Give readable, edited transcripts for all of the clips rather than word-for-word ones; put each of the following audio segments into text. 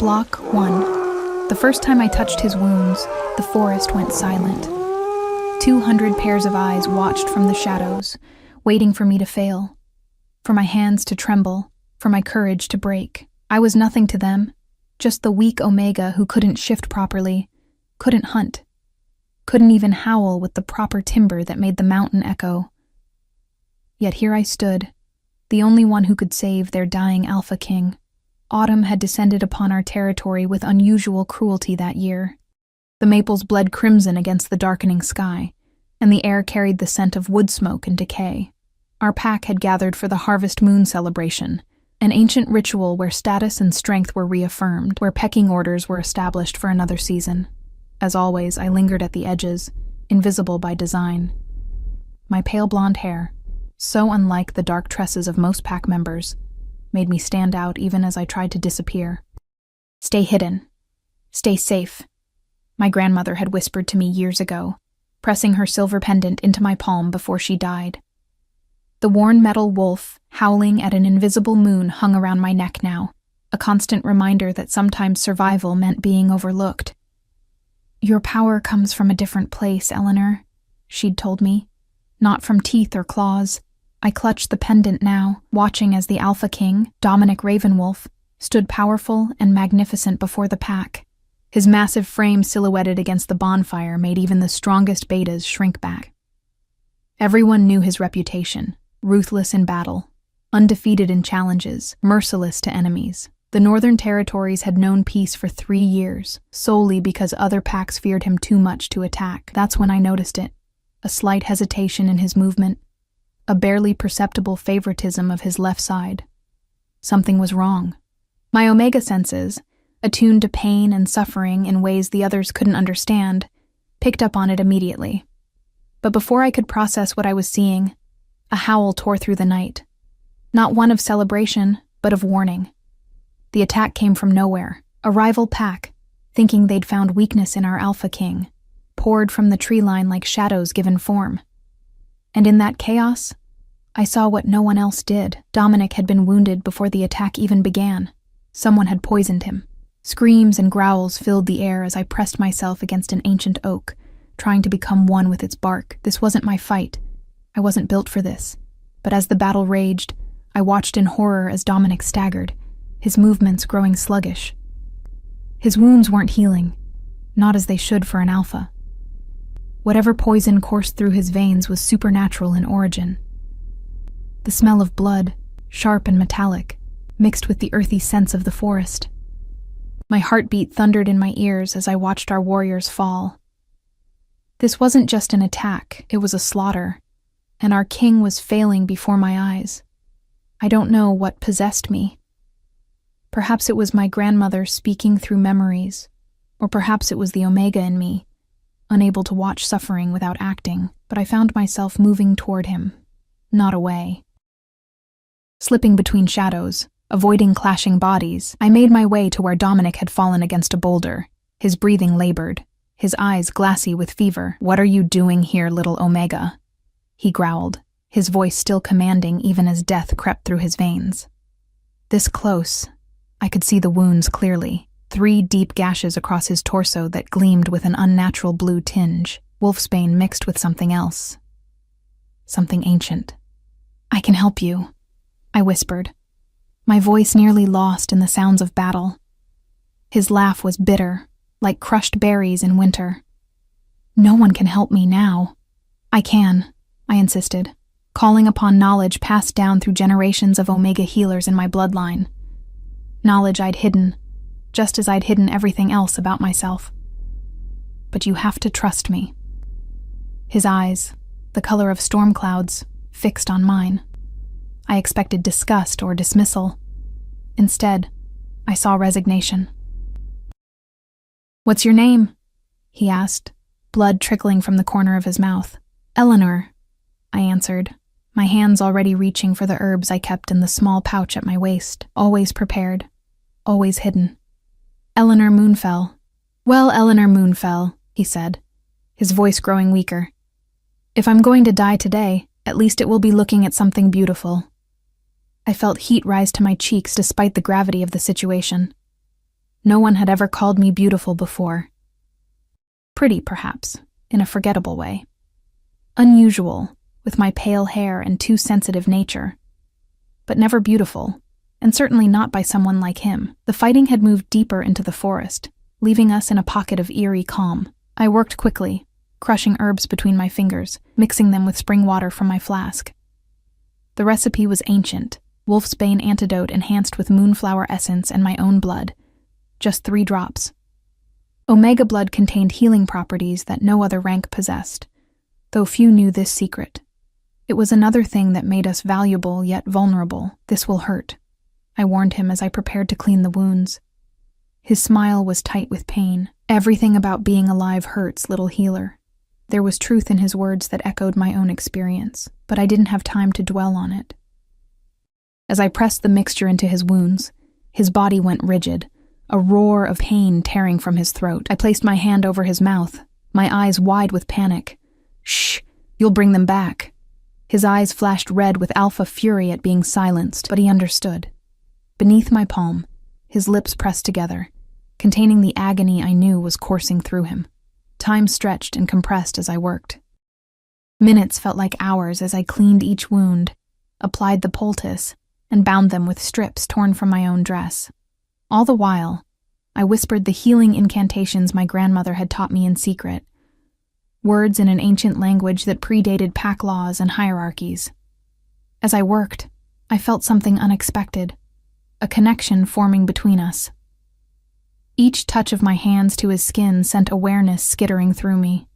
Block 1. The first time I touched his wounds, the forest went silent. 200 pairs of eyes watched from the shadows, waiting for me to fail, for my hands to tremble, for my courage to break. I was nothing to them, just the weak Omega who couldn't shift properly, couldn't hunt, couldn't even howl with the proper timbre that made the mountain echo. Yet here I stood, the only one who could save their dying Alpha King. Autumn had descended upon our territory with unusual cruelty that year. The maples bled crimson against the darkening sky, and the air carried the scent of wood smoke and decay. Our pack had gathered for the Harvest Moon celebration, an ancient ritual where status and strength were reaffirmed, where pecking orders were established for another season. As always, I lingered at the edges, invisible by design. My pale blonde hair, so unlike the dark tresses of most pack members, made me stand out even as I tried to disappear. "Stay hidden. Stay safe," my grandmother had whispered to me years ago, pressing her silver pendant into my palm before she died. The worn metal wolf, howling at an invisible moon, hung around my neck now, a constant reminder that sometimes survival meant being overlooked. "Your power comes from a different place, Eleanor," she'd told me. "Not from teeth or claws." I clutched the pendant now, watching as the Alpha King, Dominic Ravenwolf, stood powerful and magnificent before the pack. His massive frame silhouetted against the bonfire made even the strongest betas shrink back. Everyone knew his reputation: ruthless in battle, undefeated in challenges, merciless to enemies. The Northern Territories had known peace for 3 years, solely because other packs feared him too much to attack. That's when I noticed it. A slight hesitation in his movement, a barely perceptible favoritism of his left side. Something was wrong. My Omega senses, attuned to pain and suffering in ways the others couldn't understand, picked up on it immediately. But before I could process what I was seeing, a howl tore through the night. Not one of celebration, but of warning. The attack came from nowhere. A rival pack, thinking they'd found weakness in our Alpha King, poured from the tree line like shadows given form. And in that chaos, I saw what no one else did. Dominic had been wounded before the attack even began. Someone had poisoned him. Screams and growls filled the air as I pressed myself against an ancient oak, trying to become one with its bark. This wasn't my fight. I wasn't built for this. But as the battle raged, I watched in horror as Dominic staggered, his movements growing sluggish. His wounds weren't healing, not as they should for an alpha. Whatever poison coursed through his veins was supernatural in origin. The smell of blood, sharp and metallic, mixed with the earthy scents of the forest. My heartbeat thundered in my ears as I watched our warriors fall. This wasn't just an attack, it was a slaughter, and our king was failing before my eyes. I don't know what possessed me. Perhaps it was my grandmother speaking through memories, or perhaps it was the Omega in me, unable to watch suffering without acting, but I found myself moving toward him, not away. Slipping between shadows, avoiding clashing bodies, I made my way to where Dominic had fallen against a boulder, his breathing labored, his eyes glassy with fever. "What are you doing here, little Omega?" he growled, his voice still commanding even as death crept through his veins. This close, I could see the wounds clearly. 3 deep gashes across his torso that gleamed with an unnatural blue tinge, wolfsbane mixed with something else. Something ancient. "I can help you," I whispered, my voice nearly lost in the sounds of battle. His laugh was bitter, like crushed berries in winter. "No one can help me now." "I can," I insisted, calling upon knowledge passed down through generations of Omega healers in my bloodline. Knowledge I'd hidden, just as I'd hidden everything else about myself. "But you have to trust me." His eyes, the color of storm clouds, fixed on mine. I expected disgust or dismissal. Instead, I saw resignation. "What's your name?" he asked, blood trickling from the corner of his mouth. "Eleanor," I answered, my hands already reaching for the herbs I kept in the small pouch at my waist, always prepared, always hidden. "Eleanor Moonfell." "Well, Eleanor Moonfell," he said, his voice growing weaker. "If I'm going to die today, at least it will be looking at something beautiful." I felt heat rise to my cheeks despite the gravity of the situation. No one had ever called me beautiful before. Pretty, perhaps, in a forgettable way. Unusual, with my pale hair and too sensitive nature. But never beautiful, and certainly not by someone like him. The fighting had moved deeper into the forest, leaving us in a pocket of eerie calm. I worked quickly, crushing herbs between my fingers, mixing them with spring water from my flask. The recipe was ancient, wolfsbane antidote enhanced with moonflower essence and my own blood. Just 3 drops. Omega blood contained healing properties that no other rank possessed, though few knew this secret. It was another thing that made us valuable yet vulnerable. This will hurt, I warned him as I prepared to clean the wounds. His smile was tight with pain. Everything about being alive hurts, little healer. There was truth in his words that echoed my own experience, but I didn't have time to dwell on it. As I pressed the mixture into his wounds, his body went rigid, a roar of pain tearing from his throat. I placed my hand over his mouth, my eyes wide with panic. Shh, you'll bring them back. His eyes flashed red with alpha fury at being silenced, but he understood. Beneath my palm, his lips pressed together, containing the agony I knew was coursing through him. Time stretched and compressed as I worked. Minutes felt like hours as I cleaned each wound, applied the poultice, and bound them with strips torn from my own dress. All the while, I whispered the healing incantations my grandmother had taught me in secret, words in an ancient language that predated pack laws and hierarchies. As I worked, I felt something unexpected, a connection forming between us. Each touch of my hands to his skin sent awareness skittering through me.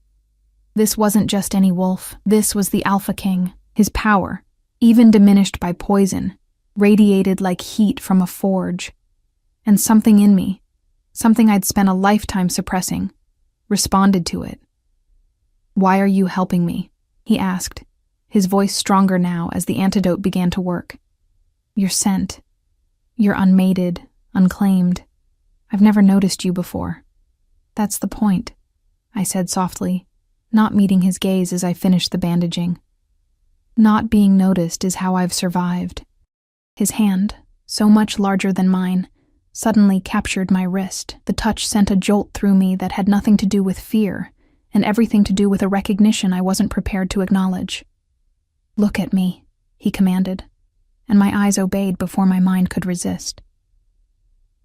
This wasn't just any wolf. This was the Alpha King. His power, even diminished by poison, radiated like heat from a forge. And something in me, something I'd spent a lifetime suppressing, responded to it. "Why are you helping me?" he asked, his voice stronger now as the antidote began to work. "You're sent. You're unmated, unclaimed. I've never noticed you before." "That's the point," I said softly, not meeting his gaze as I finished the bandaging. "Not being noticed is how I've survived." His hand, so much larger than mine, suddenly captured my wrist. The touch sent a jolt through me that had nothing to do with fear, and everything to do with a recognition I wasn't prepared to acknowledge. "Look at me," he commanded, and my eyes obeyed before my mind could resist.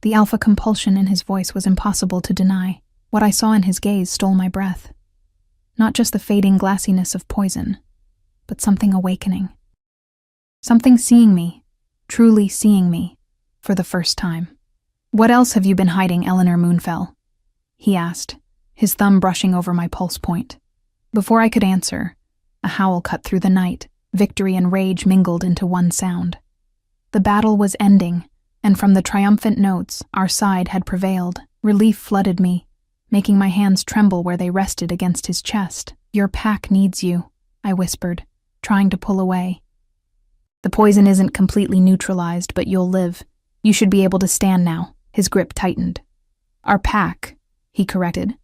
The alpha compulsion in his voice was impossible to deny. What I saw in his gaze stole my breath. Not just the fading glassiness of poison, but something awakening. Something seeing me, truly seeing me, for the first time. "What else have you been hiding, Eleanor Moonfell?" he asked, his thumb brushing over my pulse point. Before I could answer, a howl cut through the night. Victory and rage mingled into one sound. The battle was ending, and from the triumphant notes, our side had prevailed. Relief flooded me, making my hands tremble where they rested against his chest. "Your pack needs you," I whispered, trying to pull away. "The poison isn't completely neutralized, but you'll live. You should be able to stand now." His grip tightened. "Our pack," he corrected.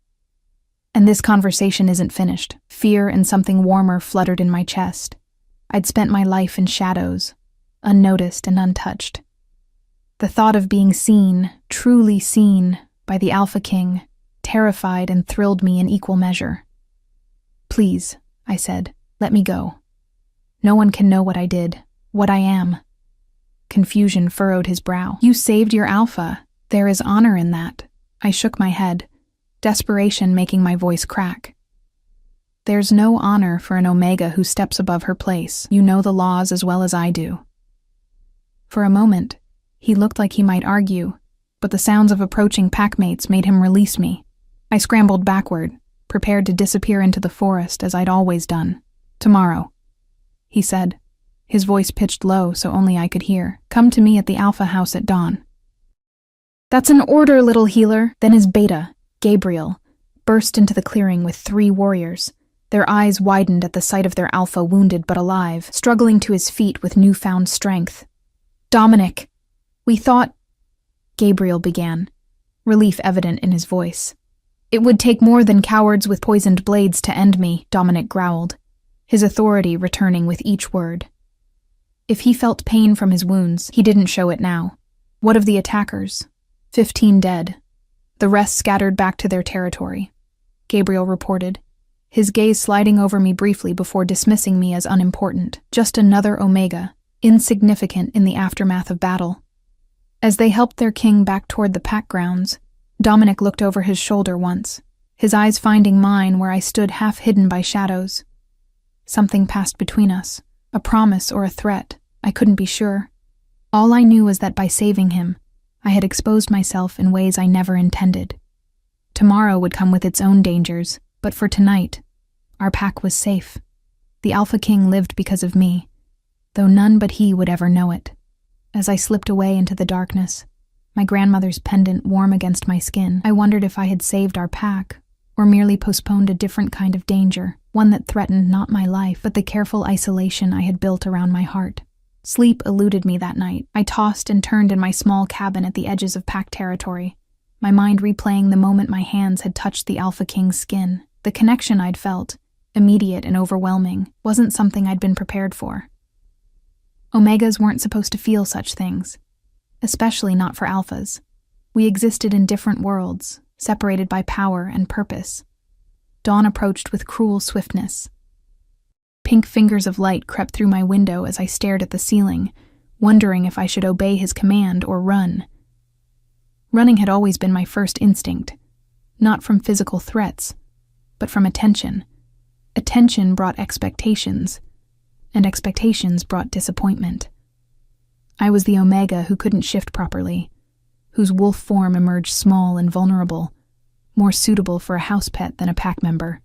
And this conversation isn't finished. Fear and something warmer fluttered in my chest. I'd spent my life in shadows, unnoticed and untouched. The thought of being seen, truly seen, by the Alpha King, terrified and thrilled me in equal measure. "Please," I said, "let me go. No one can know what I did, what I am." Confusion furrowed his brow. "You saved your Alpha. There is honor in that." I shook my head, desperation making my voice crack. "There's no honor for an Omega who steps above her place. You know the laws as well as I do." For a moment, he looked like he might argue, but the sounds of approaching packmates made him release me. I scrambled backward, prepared to disappear into the forest as I'd always done. "Tomorrow," he said, his voice pitched low so only I could hear. "Come to me at the Alpha House at dawn." "That's an order, little healer." Then his beta, Gabriel, burst into the clearing with 3 warriors. Their eyes widened at the sight of their Alpha wounded but alive, struggling to his feet with newfound strength. "Dominic, we thought—" Gabriel began, relief evident in his voice. "It would take more than cowards with poisoned blades to end me," Dominic growled, his authority returning with each word. If he felt pain from his wounds, he didn't show it now. "What of the attackers?" 15 dead, The rest scattered back to their territory, Gabriel reported, his gaze sliding over me briefly before dismissing me as unimportant. Just another Omega, insignificant in the aftermath of battle. As they helped their king back toward the pack grounds, Dominic looked over his shoulder once, his eyes finding mine where I stood half hidden by shadows. Something passed between us, a promise or a threat, I couldn't be sure. All I knew was that by saving him, I had exposed myself in ways I never intended. Tomorrow would come with its own dangers, but for tonight, our pack was safe. The Alpha King lived because of me, though none but he would ever know it. As I slipped away into the darkness, my grandmother's pendant warm against my skin, I wondered if I had saved our pack, or merely postponed a different kind of danger, one that threatened not my life, but the careful isolation I had built around my heart. Sleep eluded me that night. I tossed and turned in my small cabin at the edges of pack territory, my mind replaying the moment my hands had touched the Alpha King's skin. The connection I'd felt, immediate and overwhelming, wasn't something I'd been prepared for. Omegas weren't supposed to feel such things, especially not for alphas. We existed in different worlds, separated by power and purpose. Dawn approached with cruel swiftness. Pink fingers of light crept through my window as I stared at the ceiling, wondering if I should obey his command or run. Running had always been my first instinct, not from physical threats, but from attention. Attention brought expectations, and expectations brought disappointment. I was the Omega who couldn't shift properly, whose wolf form emerged small and vulnerable, more suitable for a house pet than a pack member.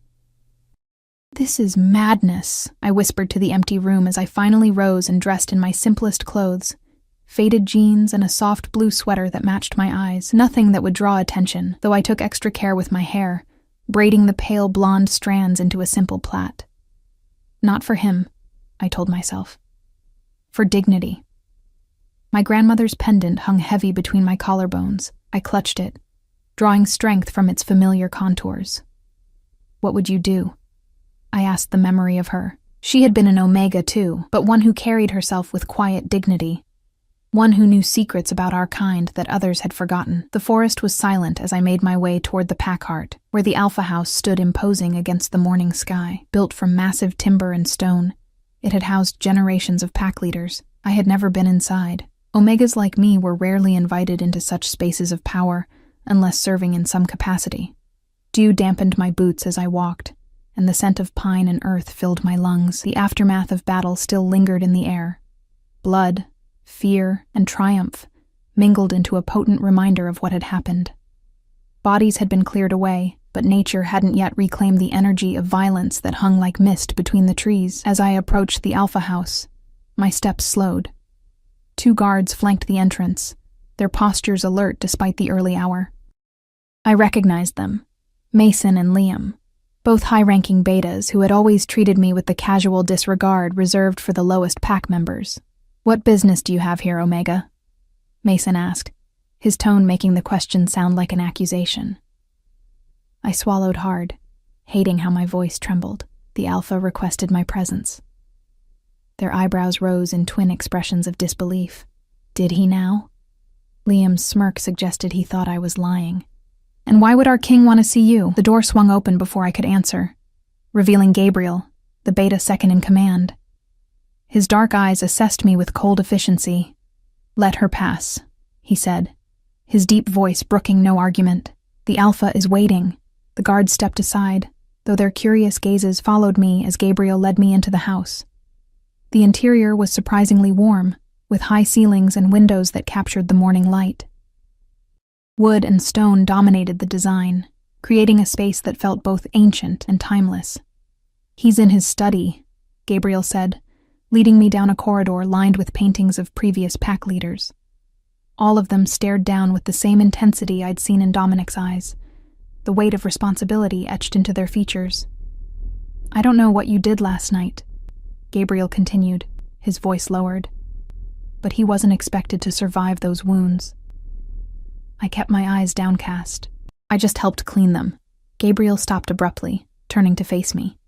"This is madness," I whispered to the empty room as I finally rose and dressed in my simplest clothes, faded jeans and a soft blue sweater that matched my eyes, nothing that would draw attention, though I took extra care with my hair, braiding the pale blonde strands into a simple plait. Not for him, I told myself. For dignity. My grandmother's pendant hung heavy between my collarbones. I clutched it, drawing strength from its familiar contours. "What would you do?" I asked the memory of her. She had been an Omega too, but one who carried herself with quiet dignity. One who knew secrets about our kind that others had forgotten. The forest was silent as I made my way toward the pack heart, where the Alpha House stood imposing against the morning sky. Built from massive timber and stone, it had housed generations of pack leaders. I had never been inside. Omegas like me were rarely invited into such spaces of power, unless serving in some capacity. Dew dampened my boots as I walked, and the scent of pine and earth filled my lungs. The aftermath of battle still lingered in the air. Blood, fear, and triumph mingled into a potent reminder of what had happened. Bodies had been cleared away, but nature hadn't yet reclaimed the energy of violence that hung like mist between the trees. As I approached the Alpha House, my steps slowed. 2 guards flanked the entrance, their postures alert despite the early hour. I recognized them, Mason and Liam, both high-ranking betas who had always treated me with the casual disregard reserved for the lowest pack members. "What business do you have here, Omega?" Mason asked, his tone making the question sound like an accusation. I swallowed hard, hating how my voice trembled. The Alpha requested my presence. Their eyebrows rose in twin expressions of disbelief. Did he now? Liam's smirk suggested he thought I was lying. "And why would our king want to see you?" The door swung open before I could answer, revealing Gabriel, the beta second in command. His dark eyes assessed me with cold efficiency. "Let her pass," he said, his deep voice brooking no argument. "The Alpha is waiting." The guards stepped aside, though their curious gazes followed me as Gabriel led me into the house. The interior was surprisingly warm, with high ceilings and windows that captured the morning light. Wood and stone dominated the design, creating a space that felt both ancient and timeless. "He's in his study," Gabriel said, leading me down a corridor lined with paintings of previous pack leaders. All of them stared down with the same intensity I'd seen in Dominic's eyes, the weight of responsibility etched into their features. "I don't know what you did last night," Gabriel continued, his voice lowered. "But he wasn't expected to survive those wounds." I kept my eyes downcast. "I just helped clean them." Gabriel stopped abruptly, turning to face me.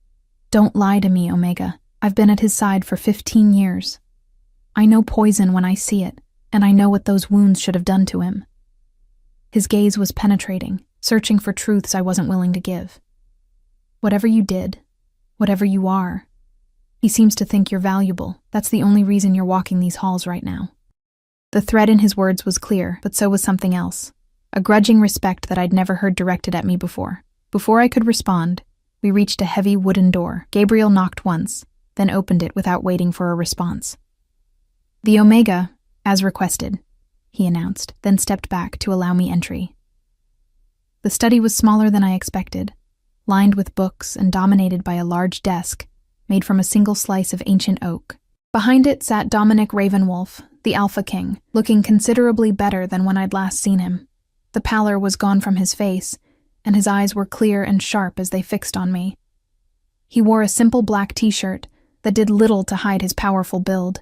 "Don't lie to me, Omega. I've been at his side for 15 years. I know poison when I see it, and I know what those wounds should have done to him." His gaze was penetrating, searching for truths I wasn't willing to give. Whatever you did, whatever you are, he seems to think you're valuable. That's the only reason you're walking these halls right now. The thread in his words was clear, but so was something else. A grudging respect that I'd never heard directed at me before. Before I could respond, we reached a heavy wooden door. Gabriel knocked once, then opened it without waiting for a response. "The Omega, as requested," he announced, then stepped back to allow me entry. The study was smaller than I expected, lined with books and dominated by a large desk made from a single slice of ancient oak. Behind it sat Dominic Ravenwolf, the Alpha King, looking considerably better than when I'd last seen him. The pallor was gone from his face, and his eyes were clear and sharp as they fixed on me. He wore a simple black t-shirt that did little to hide his powerful build,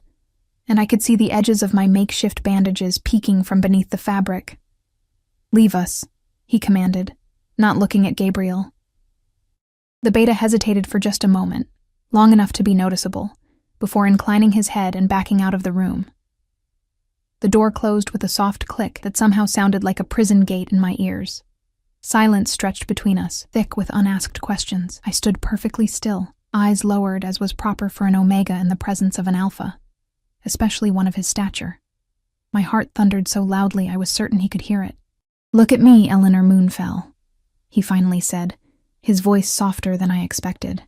and I could see the edges of my makeshift bandages peeking from beneath the fabric. "Leave us," he commanded, not looking at Gabriel. The beta hesitated for just a moment, long enough to be noticeable, before inclining his head and backing out of the room. The door closed with a soft click that somehow sounded like a prison gate in my ears. Silence stretched between us, thick with unasked questions. I stood perfectly still, eyes lowered as was proper for an Omega in the presence of an Alpha, especially one of his stature. My heart thundered so loudly I was certain he could hear it. "Look at me, Eleanor Moonfell," he finally said, his voice softer than I expected.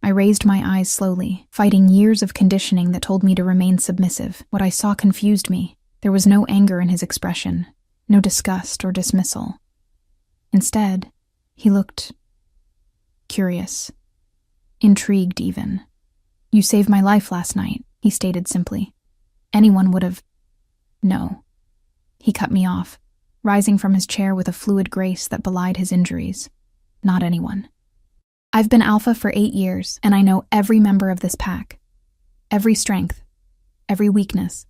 I raised my eyes slowly, fighting years of conditioning that told me to remain submissive. What I saw confused me. There was no anger in his expression, no disgust or dismissal. Instead, he looked curious, intrigued even. "You saved my life last night," he stated simply. "Anyone would have—" "No." He cut me off, rising from his chair with a fluid grace that belied his injuries. "Not anyone. I've been Alpha for 8 years, and I know every member of this pack. Every strength, every weakness,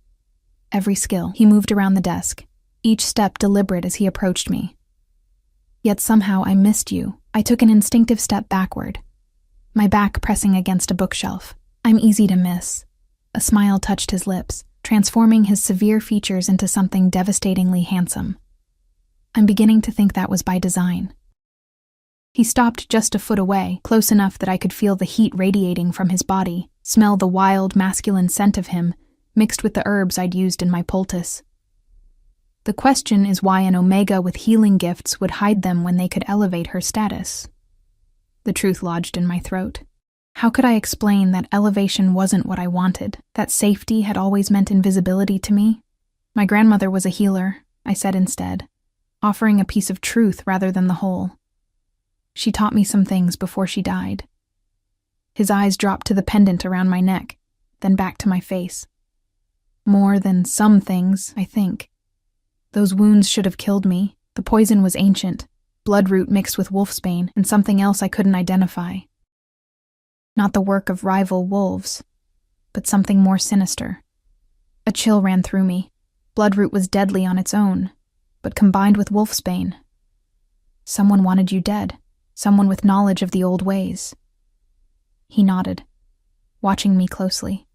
every skill." He moved around the desk, each step deliberate as he approached me. "Yet somehow I missed you." I took an instinctive step backward, my back pressing against a bookshelf. "I'm easy to miss." A smile touched his lips, transforming his severe features into something devastatingly handsome. "I'm beginning to think that was by design." He stopped just a foot away, close enough that I could feel the heat radiating from his body, smell the wild, masculine scent of him, mixed with the herbs I'd used in my poultice. "The question is why an Omega with healing gifts would hide them when they could elevate her status." The truth lodged in my throat. How could I explain that elevation wasn't what I wanted, that safety had always meant invisibility to me? "My grandmother was a healer," I said instead, offering a piece of truth rather than the whole. "She taught me some things before she died." His eyes dropped to the pendant around my neck, then back to my face. "More than some things, I think. Those wounds should have killed me. The poison was ancient, bloodroot mixed with wolfsbane, and something else I couldn't identify. Not the work of rival wolves, but something more sinister." A chill ran through me. Bloodroot was deadly on its own, but combined with wolfsbane. "Someone wanted you dead. Someone with knowledge of the old ways." He nodded, watching me closely.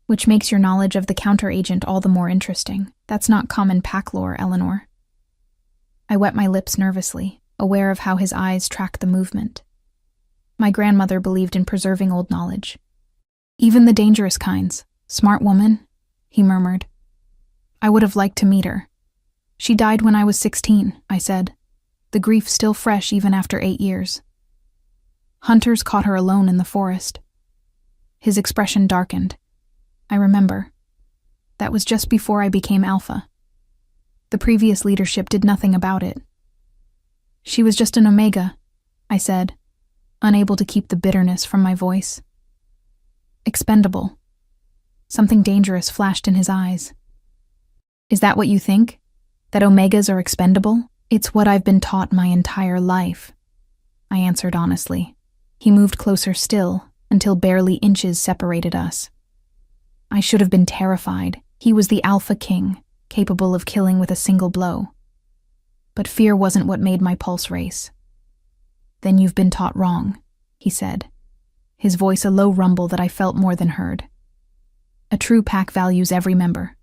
"Which makes your knowledge of the counteragent all the more interesting. That's not common pack lore, Eleanor." I wet my lips nervously, aware of how his eyes tracked the movement. "My grandmother believed in preserving old knowledge. Even the dangerous kinds. Smart woman," he murmured. "I would have liked to meet her." "She died when I was 16, I said, the grief still fresh even after 8 years. "Hunters caught her alone in the forest." His expression darkened. "I remember. That was just before I became Alpha. The previous leadership did nothing about it." "She was just an Omega," I said, unable to keep the bitterness from my voice. "Expendable." Something dangerous flashed in his eyes. "Is that what you think? That Omegas are expendable?" "It's what I've been taught my entire life," I answered honestly. He moved closer still, until barely inches separated us. I should have been terrified. He was the Alpha King, capable of killing with a single blow. But fear wasn't what made my pulse race. "Then you've been taught wrong," he said, his voice a low rumble that I felt more than heard. "A true pack values every member,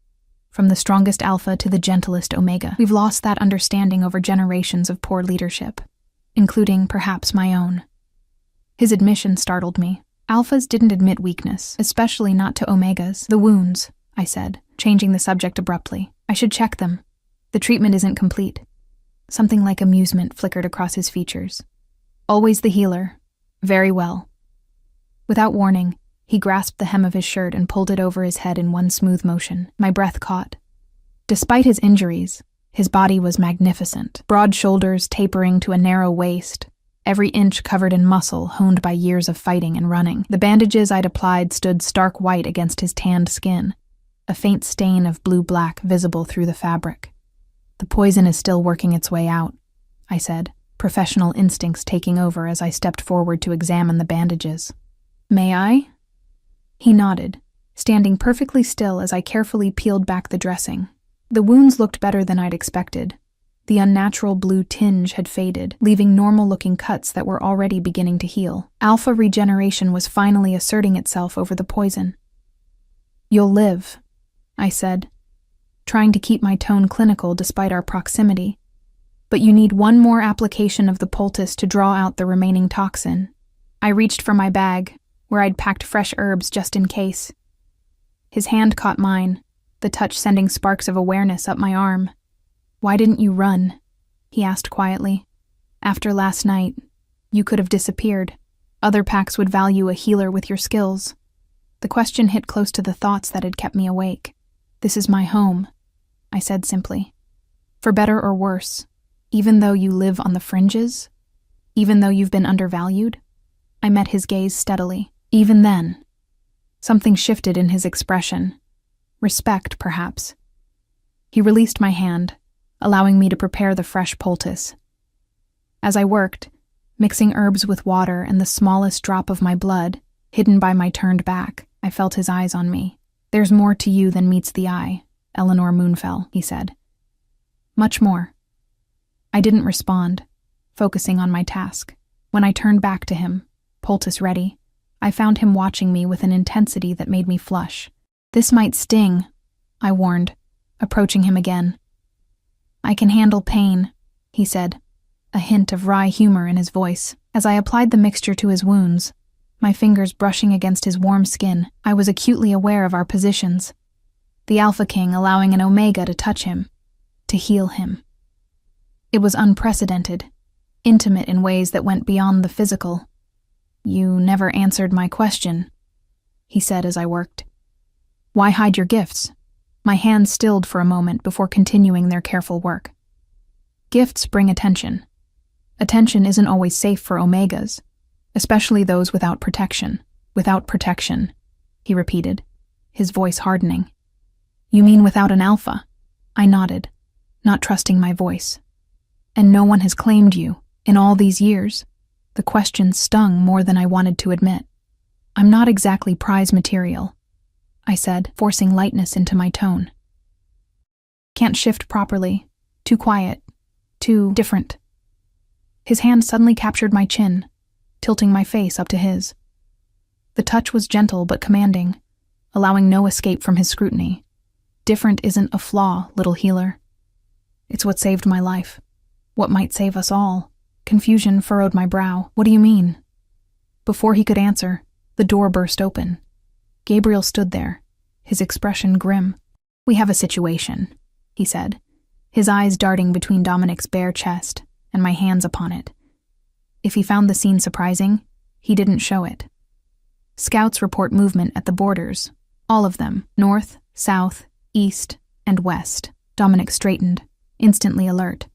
from the strongest alpha to the gentlest omega. We've lost that understanding over generations of poor leadership, including, perhaps, my own. His admission startled me. Alphas didn't admit weakness, especially not to omegas. The wounds, I said, changing the subject abruptly. I should check them. The treatment isn't complete. Something like amusement flickered across his features. Always the healer. Very well. Without warning, he grasped the hem of his shirt and pulled it over his head in one smooth motion. My breath caught. Despite his injuries, his body was magnificent. Broad shoulders tapering to a narrow waist, every inch covered in muscle honed by years of fighting and running. The bandages I'd applied stood stark white against his tanned skin, a faint stain of blue-black visible through the fabric. The poison is still working its way out, I said, professional instincts taking over as I stepped forward to examine the bandages. May I? He nodded, standing perfectly still as I carefully peeled back the dressing. The wounds looked better than I'd expected. The unnatural blue tinge had faded, leaving normal-looking cuts that were already beginning to heal. Alpha regeneration was finally asserting itself over the poison. You'll live, I said, trying to keep my tone clinical despite our proximity. But you need one more application of the poultice to draw out the remaining toxin. I reached for my bag, where I'd packed fresh herbs just in case. His hand caught mine, the touch sending sparks of awareness up my arm. Why didn't you run? He asked quietly. After last night, you could have disappeared. Other packs would value a healer with your skills. The question hit close to the thoughts that had kept me awake. This is my home, I said simply. For better or worse, even though you live on the fringes, even though you've been undervalued. I met his gaze steadily. Even then, something shifted in his expression. Respect, perhaps. He released my hand, allowing me to prepare the fresh poultice. As I worked, mixing herbs with water and the smallest drop of my blood, hidden by my turned back, I felt his eyes on me. There's more to you than meets the eye, Eleanor Moonfell, he said. Much more. I didn't respond, focusing on my task. When I turned back to him, poultice ready, I found him watching me with an intensity that made me flush. This might sting, I warned, approaching him again. I can handle pain, he said, a hint of wry humor in his voice. As I applied the mixture to his wounds, my fingers brushing against his warm skin, I was acutely aware of our positions. The Alpha King allowing an Omega to touch him, to heal him. It was unprecedented, intimate in ways that went beyond the physical. You never answered my question, he said as I worked. Why hide your gifts? My hands stilled for a moment before continuing their careful work. Gifts bring attention. Attention isn't always safe for Omegas, especially those without protection. Without protection, he repeated, his voice hardening. You mean without an Alpha? I nodded, not trusting my voice. And no one has claimed you, in all these years? The question stung more than I wanted to admit. I'm not exactly prize material, I said, forcing lightness into my tone. Can't shift properly. Too quiet. Too different. His hand suddenly captured my chin, tilting my face up to his. The touch was gentle but commanding, allowing no escape from his scrutiny. Different isn't a flaw, little healer. It's what saved my life. What might save us all. Confusion furrowed my brow. What do you mean? Before he could answer, the door burst open. Gabriel stood there, his expression grim. We have a situation, he said, his eyes darting between Dominic's bare chest and my hands upon it. If he found the scene surprising, he didn't show it. Scouts report movement at the borders, all of them, north, south, east, and west. Dominic straightened, instantly alert.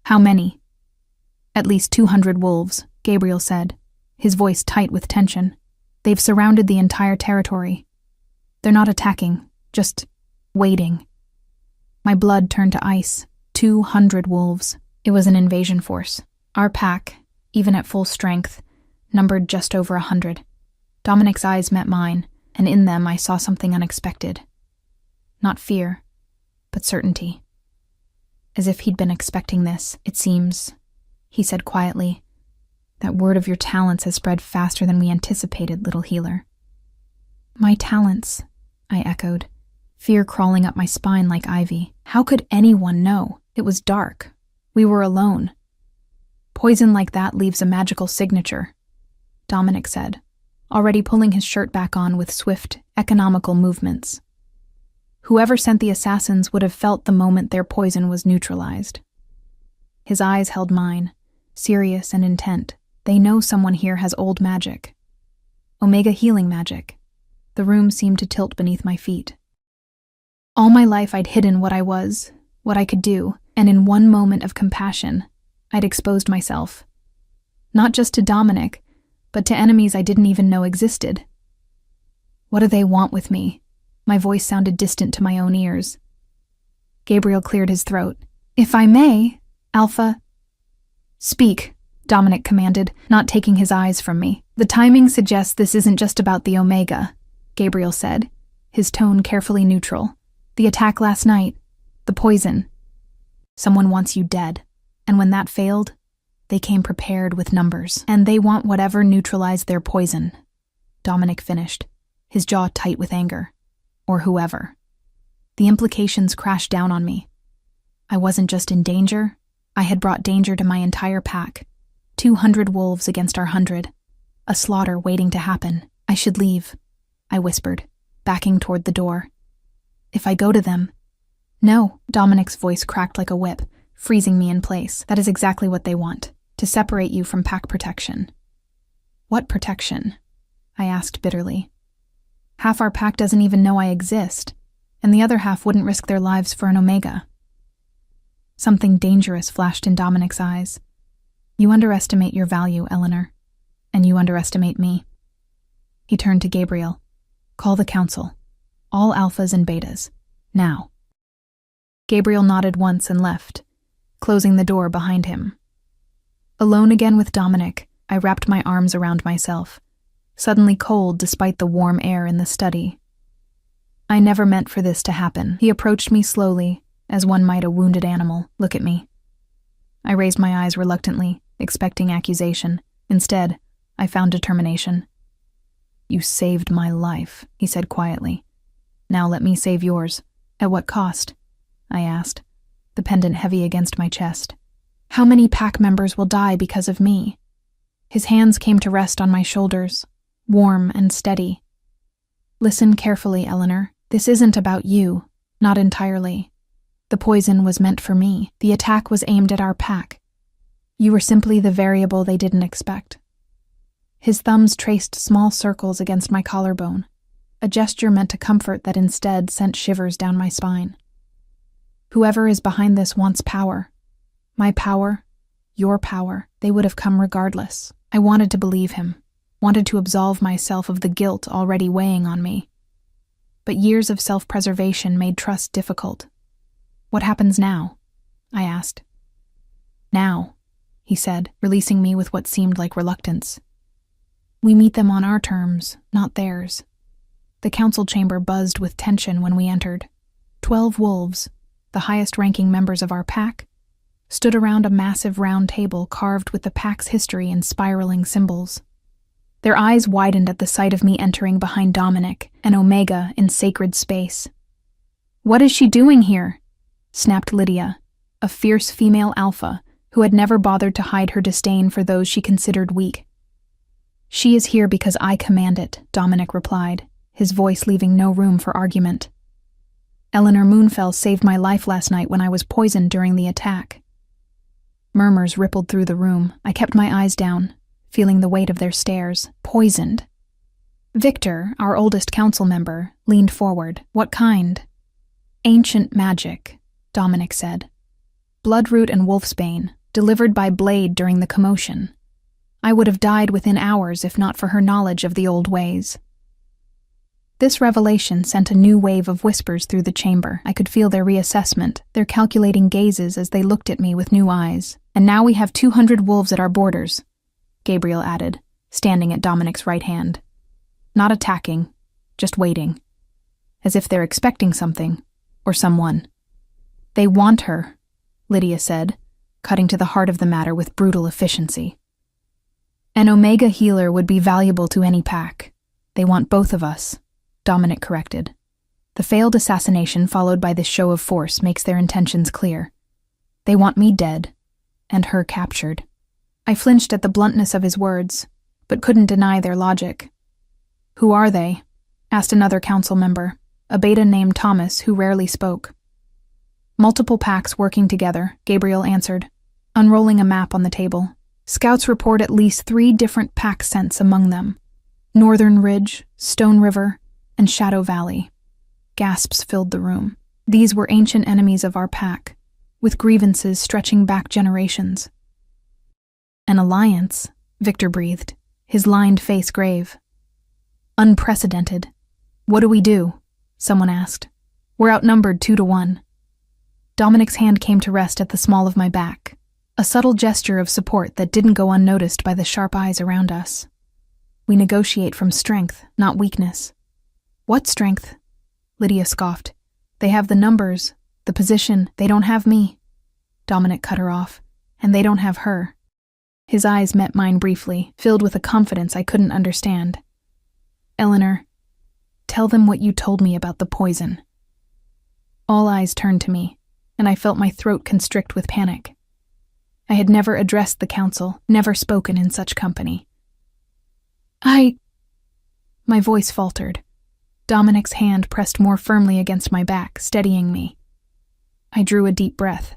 How many? At least 200 wolves, Gabriel said, his voice tight with tension. They've surrounded the entire territory. They're not attacking, just waiting. My blood turned to ice. 200 wolves. It was an invasion force. Our pack, even at full strength, numbered just over 100. Dominic's eyes met mine, and in them I saw something unexpected. Not fear, but certainty. As if he'd been expecting this, it seems, he said quietly. That word of your talents has spread faster than we anticipated, little healer. My talents, I echoed, fear crawling up my spine like ivy. How could anyone know? It was dark. We were alone. Poison like that leaves a magical signature, Dominic said, already pulling his shirt back on with swift, economical movements. Whoever sent the assassins would have felt the moment their poison was neutralized. His eyes held mine, serious and intent. They know someone here has old magic. Omega healing magic. The room seemed to tilt beneath my feet. All my life I'd hidden what I was, what I could do, and in one moment of compassion, I'd exposed myself. Not just to Dominic, but to enemies I didn't even know existed. What do they want with me? My voice sounded distant to my own ears. Gabriel cleared his throat. If I may, Alpha. Speak, Dominic commanded, not taking his eyes from me. The timing suggests this isn't just about the Omega, Gabriel said, his tone carefully neutral. The attack last night, the poison. Someone wants you dead, and when that failed, they came prepared with numbers, and they want whatever neutralized their poison. Dominic finished, his jaw tight with anger. Or whoever. The implications crashed down on me. I wasn't just in danger, I had brought danger to my entire pack. 200 wolves against our 100. A slaughter waiting to happen. I should leave, I whispered, backing toward the door. If I go to them... No, Dominic's voice cracked like a whip, freezing me in place. That is exactly what they want, to separate you from pack protection. What protection? I asked bitterly. Half our pack doesn't even know I exist, and the other half wouldn't risk their lives for an Omega. Something dangerous flashed in Dominic's eyes. You underestimate your value, Eleanor, and you underestimate me. He turned to Gabriel. Call the council. All alphas and betas. Now. Gabriel nodded once and left, closing the door behind him. Alone again with Dominic, I wrapped my arms around myself, suddenly cold despite the warm air in the study. I never meant for this to happen. He approached me slowly, as one might a wounded animal. Look at me. I raised my eyes reluctantly, expecting accusation. Instead, I found determination. You saved my life, he said quietly. Now let me save yours. At what cost? I asked, the pendant heavy against my chest. How many pack members will die because of me? His hands came to rest on my shoulders, warm and steady. Listen carefully, Eleanor. This isn't about you, not entirely. The poison was meant for me. The attack was aimed at our pack. You were simply the variable they didn't expect. His thumbs traced small circles against my collarbone, a gesture meant to comfort that instead sent shivers down my spine. Whoever is behind this wants power. My power, your power. They would have come regardless. I wanted to believe him, wanted to absolve myself of the guilt already weighing on me. But years of self-preservation made trust difficult. What happens now? I asked. Now, he said, releasing me with what seemed like reluctance. We meet them on our terms, not theirs. The council chamber buzzed with tension when we entered. 12 wolves, the highest-ranking members of our pack, stood around a massive round table carved with the pack's history in spiraling symbols. Their eyes widened at the sight of me entering behind Dominic, an Omega in sacred space. What is she doing here? Snapped Lydia, a fierce female alpha who had never bothered to hide her disdain for those she considered weak. She is here because I command it, Dominic replied, his voice leaving no room for argument. Eleanor Moonfell saved my life last night when I was poisoned during the attack. Murmurs rippled through the room. I kept my eyes down, feeling the weight of their stares. Poisoned. Victor, our oldest council member, leaned forward. What kind? Ancient magic, Dominic said. Bloodroot and wolfsbane, delivered by Blade during the commotion. I would have died within hours if not for her knowledge of the old ways. This revelation sent a new wave of whispers through the chamber. I could feel their reassessment, their calculating gazes as they looked at me with new eyes. And now we have 200 wolves at our borders, Gabriel added, standing at Dominic's right hand. Not attacking, just waiting. As if they're expecting something, or someone. They want her, Lydia said, cutting to the heart of the matter with brutal efficiency. An Omega healer would be valuable to any pack. They want both of us, Dominic corrected. The failed assassination followed by this show of force makes their intentions clear. They want me dead, and her captured. I flinched at the bluntness of his words, but couldn't deny their logic. "Who are they?" asked another council member, a beta named Thomas who rarely spoke. "Multiple packs working together," Gabriel answered, unrolling a map on the table. "Scouts report at least 3 different pack scents among them: Northern Ridge, Stone River, and Shadow Valley." Gasps filled the room. These were ancient enemies of our pack, with grievances stretching back generations. "An alliance," Victor breathed, his lined face grave. "Unprecedented. What do we do?" someone asked. "We're outnumbered 2-1. Dominic's hand came to rest at the small of my back, a subtle gesture of support that didn't go unnoticed by the sharp eyes around us. "We negotiate from strength, not weakness." "What strength?" Lydia scoffed. "They have the numbers, the position. They don't have me." Dominic cut her off. "And they don't have her." His eyes met mine briefly, filled with a confidence I couldn't understand. "Eleanor, tell them what you told me about the poison." All eyes turned to me, and I felt my throat constrict with panic. I had never addressed the council, never spoken in such company. My voice faltered. Dominic's hand pressed more firmly against my back, steadying me. I drew a deep breath.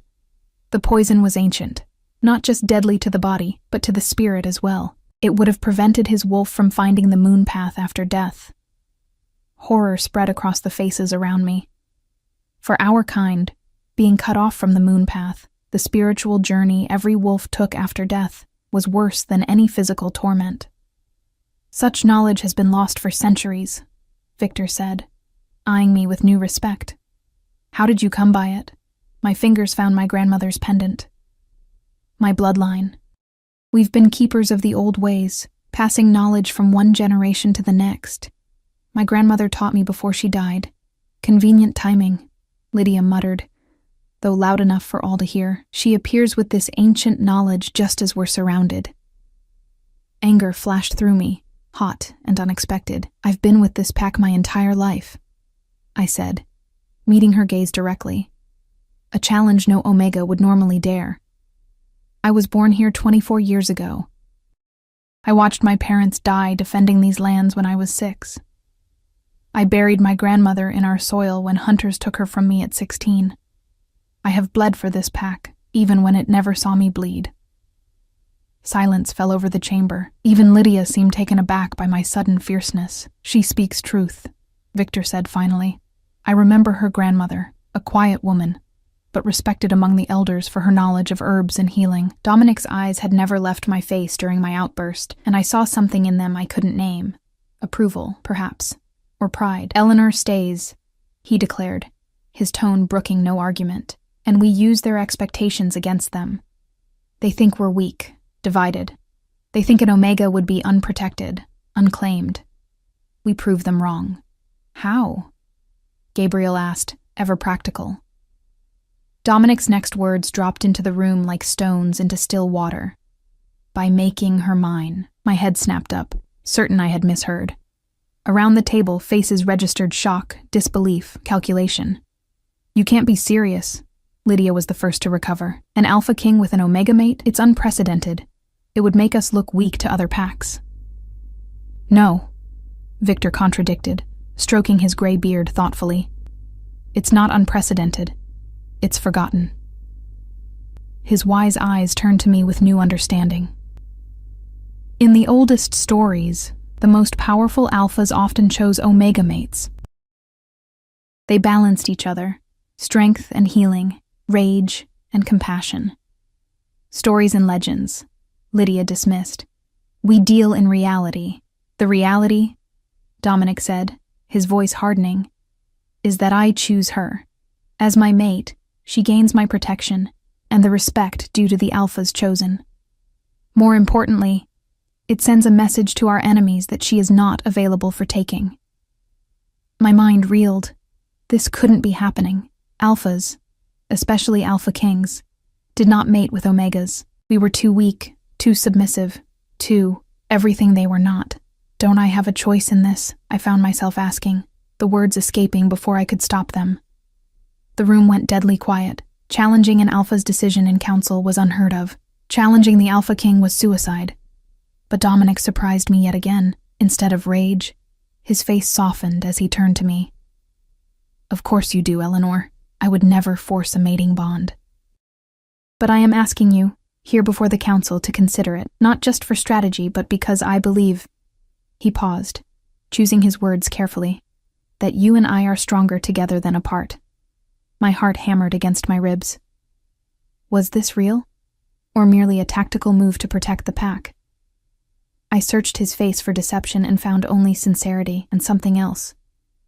The poison was ancient, not just deadly to the body, but to the spirit as well. It would have prevented his wolf from finding the moon path after death. Horror spread across the faces around me. For our kind, being cut off from the moon path, the spiritual journey every wolf took after death, was worse than any physical torment. "Such knowledge has been lost for centuries," Victor said, eyeing me with new respect. "How did you come by it?" My fingers found my grandmother's pendant. "My bloodline. We've been keepers of the old ways, passing knowledge from one generation to the next. My grandmother taught me before she died. Convenient timing," Lydia muttered, though loud enough for all to hear. "She appears with this ancient knowledge just as we're surrounded." Anger flashed through me, hot and unexpected. "I've been with this pack my entire life," I said, meeting her gaze directly. A challenge no Omega would normally dare. "I was born here 24 years ago. I watched my parents die defending these lands when I was 6. I buried my grandmother in our soil when hunters took her from me at 16. I have bled for this pack, even when it never saw me bleed." Silence fell over the chamber. Even Lydia seemed taken aback by my sudden fierceness. "She speaks truth," Victor said finally. "I remember her grandmother, a quiet woman, but respected among the elders for her knowledge of herbs and healing." Dominic's eyes had never left my face during my outburst, and I saw something in them I couldn't name. Approval, perhaps, or pride. "Eleanor stays," he declared, his tone brooking no argument, "and we use their expectations against them. They think we're weak, divided. They think an Omega would be unprotected, unclaimed. We prove them wrong." "How?" Gabriel asked, ever practical. Dominic's next words dropped into the room like stones into still water. "By making her mine." My head snapped up, certain I had misheard. Around the table, faces registered shock, disbelief, calculation. "You can't be serious." Lydia was the first to recover. "An Alpha King with an Omega mate? It's unprecedented. It would make us look weak to other packs." "No," Victor contradicted, stroking his gray beard thoughtfully. "It's not unprecedented. It's forgotten." His wise eyes turned to me with new understanding. "In the oldest stories, the most powerful alphas often chose Omega mates. They balanced each other, strength and healing, rage and compassion. Stories and legends," Lydia dismissed. "We deal in reality. The reality," Dominic said, his voice hardening, "is that I choose her. As my mate, she gains my protection and the respect due to the alphas chosen. More importantly, it sends a message to our enemies that she is not available for taking." My mind reeled. This couldn't be happening. Alphas, especially Alpha Kings, did not mate with Omegas. We were too weak, too submissive, too everything they were not. "Don't I have a choice in this?" I found myself asking. the words escaping before I could stop them. The room went deadly quiet. Challenging an alpha's decision in council was unheard of. Challenging the Alpha King was suicide. But Dominic surprised me yet again. Instead of rage, his face softened as he turned to me. Of course you do, Eleanor. I would never force a mating bond. But I am asking you, here before the council, to consider it, not just for strategy, but because I believe— He paused, choosing his words carefully— that you and I are stronger together than apart. My heart hammered against my ribs. Was this real? Or merely a tactical move to protect the pack? I searched his face for deception and found only sincerity and something else.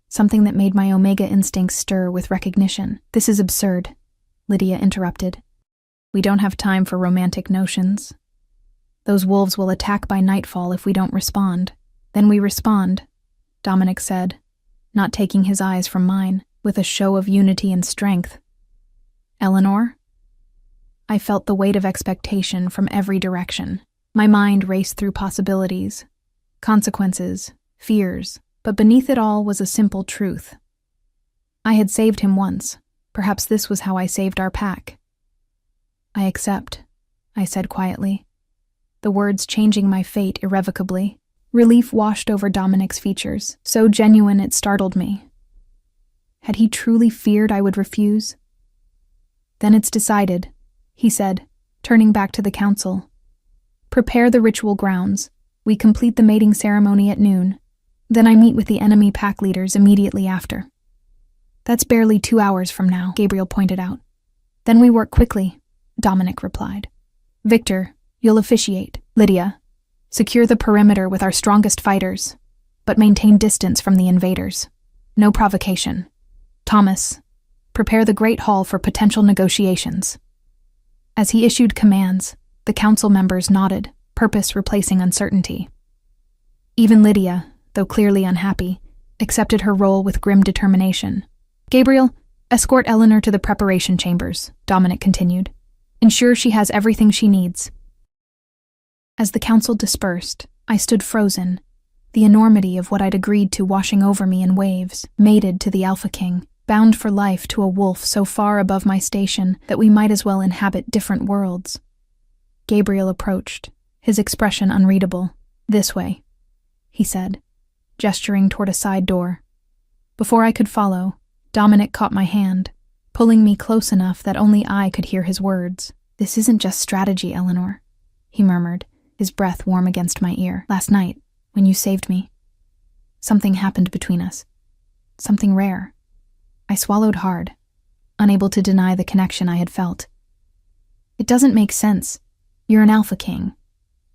Something that made my Omega instincts stir with recognition. This is absurd, Lydia interrupted. We don't have time for romantic notions. Those wolves will attack by nightfall if we don't respond. Then we respond, Dominic said, not taking his eyes from mine, with a show of unity and strength. Eleanor? I felt the weight of expectation from every direction. My mind raced through possibilities, consequences, fears, but beneath it all was a simple truth. I had saved him once. Perhaps this was how I saved our pack. I accept, I said quietly, the words changing my fate irrevocably. Relief washed over Dominic's features, so genuine it startled me. Had he truly feared I would refuse? Then it's decided, he said, turning back to the council. Prepare the ritual grounds. We complete the mating ceremony at noon. Then I meet with the enemy pack leaders immediately after. That's barely 2 hours from now, Gabriel pointed out. Then we work quickly, Dominic replied. Victor, you'll officiate. Lydia, secure the perimeter with our strongest fighters, but maintain distance from the invaders. No provocation. Thomas, prepare the Great Hall for potential negotiations. As he issued commands, the council members nodded, purpose replacing uncertainty. Even Lydia, though clearly unhappy, accepted her role with grim determination. Gabriel, escort Eleanor to the preparation chambers, Dominic continued. Ensure she has everything she needs. As the council dispersed, I stood frozen, the enormity of what I'd agreed to washing over me in waves, mated to the Alpha King, bound for life to a wolf so far above my station that we might as well inhabit different worlds. Gabriel approached, his expression unreadable. This way, he said, gesturing toward a side door. Before I could follow, Dominic caught my hand, pulling me close enough that only I could hear his words. This isn't just strategy, Eleanor, he murmured, his breath warm against my ear. Last night, when you saved me, something happened between us. Something rare. I swallowed hard, unable to deny the connection I had felt. It doesn't make sense. You're an Alpha King.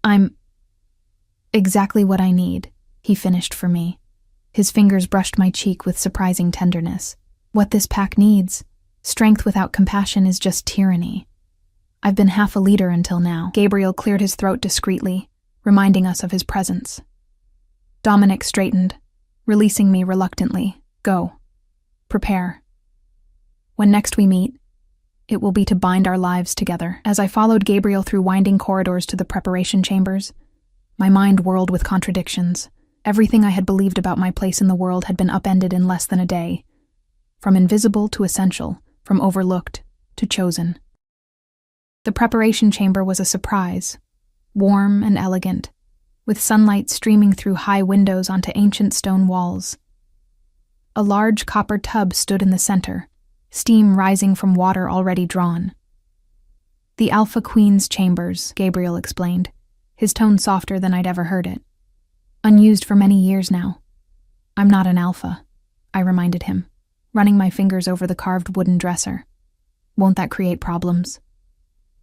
I'm exactly what I need, he finished for me. His fingers brushed my cheek with surprising tenderness. What this pack needs, strength without compassion, is just tyranny. I've been half a leader until now. Gabriel cleared his throat discreetly, reminding us of his presence. Dominic straightened, releasing me reluctantly. Go. Prepare. When next we meet, it will be to bind our lives together. As I followed Gabriel through winding corridors to the preparation chambers, my mind whirled with contradictions. Everything I had believed about my place in the world had been upended in less than a day. From invisible to essential, from overlooked to chosen. The preparation chamber was a surprise, warm and elegant, with sunlight streaming through high windows onto ancient stone walls. A large copper tub stood in the center, steam rising from water already drawn. The Alpha Queen's chambers, Gabriel explained, his tone softer than I'd ever heard it. Unused for many years now. I'm not an alpha, I reminded him, running my fingers over the carved wooden dresser. Won't that create problems?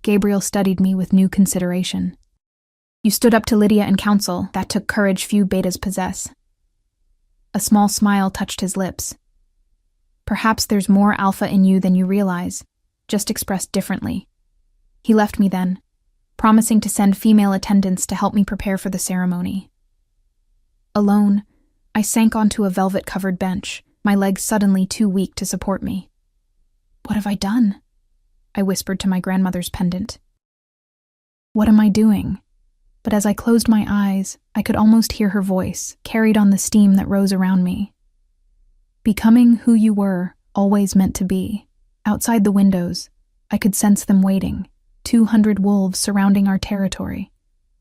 Gabriel studied me with new consideration. You stood up to Lydia and council. That took courage few betas possess. A small smile touched his lips. Perhaps there's more alpha in you than you realize, just expressed differently. He left me then, promising to send female attendants to help me prepare for the ceremony. Alone, I sank onto a velvet-covered bench, my legs suddenly too weak to support me. What have I done? I whispered to my grandmother's pendant. What am I doing? But as I closed my eyes, I could almost hear her voice, carried on the steam that rose around me. Becoming who you were, always meant to be. Outside the windows, I could sense them waiting, 200 wolves surrounding our territory,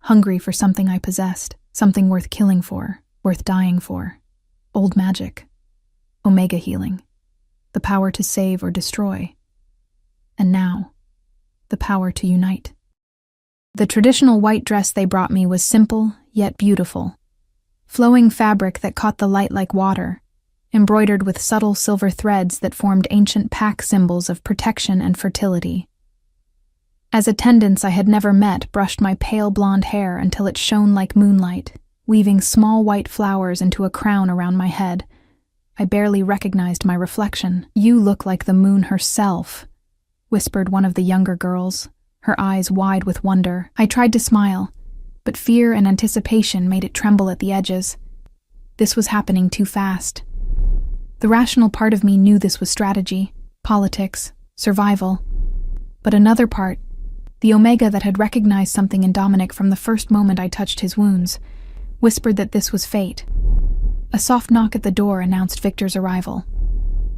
hungry for something I possessed, something worth killing for, worth dying for. Old magic. Omega healing. The power to save or destroy. And now, the power to unite. The traditional white dress they brought me was simple, yet beautiful. Flowing fabric that caught the light like water, embroidered with subtle silver threads that formed ancient pack symbols of protection and fertility. As attendants I had never met brushed my pale blonde hair until it shone like moonlight, weaving small white flowers into a crown around my head. I barely recognized my reflection. "You look like the moon herself," whispered one of the younger girls, her eyes wide with wonder. I tried to smile, but fear and anticipation made it tremble at the edges. This was happening too fast. The rational part of me knew this was strategy, politics, survival. But another part, the Omega that had recognized something in Dominic from the first moment I touched his wounds, whispered that this was fate. A soft knock at the door announced Victor's arrival.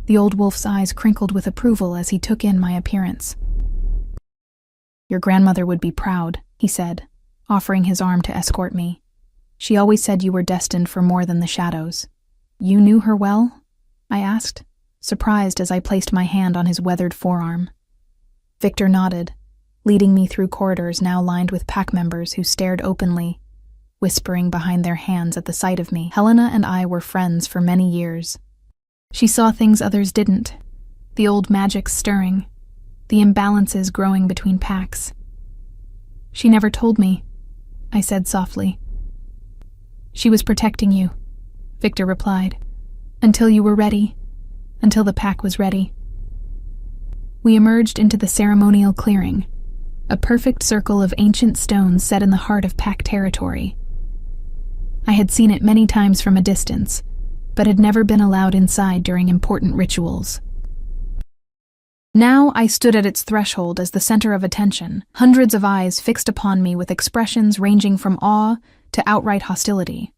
The old wolf's eyes crinkled with approval as he took in my appearance. "Your grandmother would be proud," he said, offering his arm to escort me. "She always said you were destined for more than the shadows." "You knew her well?" I asked, surprised as I placed my hand on his weathered forearm. Victor nodded, leading me through corridors now lined with pack members who stared openly, whispering behind their hands at the sight of me. Helena and I were friends for many years. She saw things others didn't, the old magic stirring, the imbalances growing between packs. "She never told me," I said softly. "She was protecting you," Victor replied, "until you were ready, until the pack was ready." We emerged into the ceremonial clearing, a perfect circle of ancient stones set in the heart of pack territory. I had seen it many times from a distance, but had never been allowed inside during important rituals. Now I stood at its threshold as the center of attention, hundreds of eyes fixed upon me with expressions ranging from awe to outright hostility.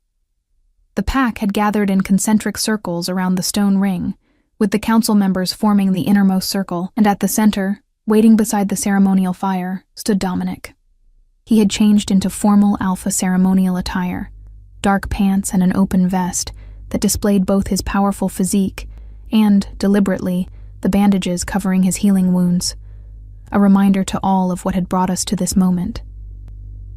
The pack had gathered in concentric circles around the stone ring, with the council members forming the innermost circle, and at the center, waiting beside the ceremonial fire, stood Dominic. He had changed into formal alpha ceremonial attire, dark pants and an open vest that displayed both his powerful physique and, deliberately, the bandages covering his healing wounds, a reminder to all of what had brought us to this moment.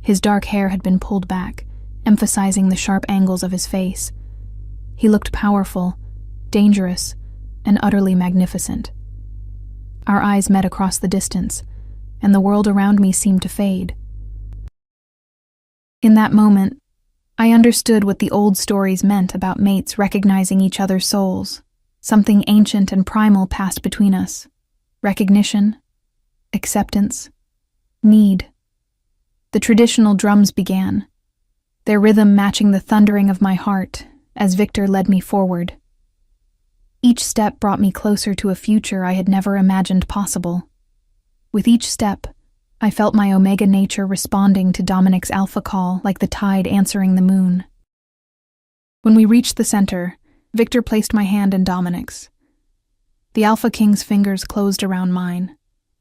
His dark hair had been pulled back, emphasizing the sharp angles of his face. He looked powerful, dangerous, and utterly magnificent. Our eyes met across the distance, and the world around me seemed to fade. In that moment, I understood what the old stories meant about mates recognizing each other's souls. Something ancient and primal passed between us. Recognition, acceptance, need. The traditional drums began, their rhythm matching the thundering of my heart as Victor led me forward. Each step brought me closer to a future I had never imagined possible. With each step, I felt my Omega nature responding to Dominic's alpha call like the tide answering the moon. When we reached the center, Victor placed my hand in Dominic's. The Alpha King's fingers closed around mine,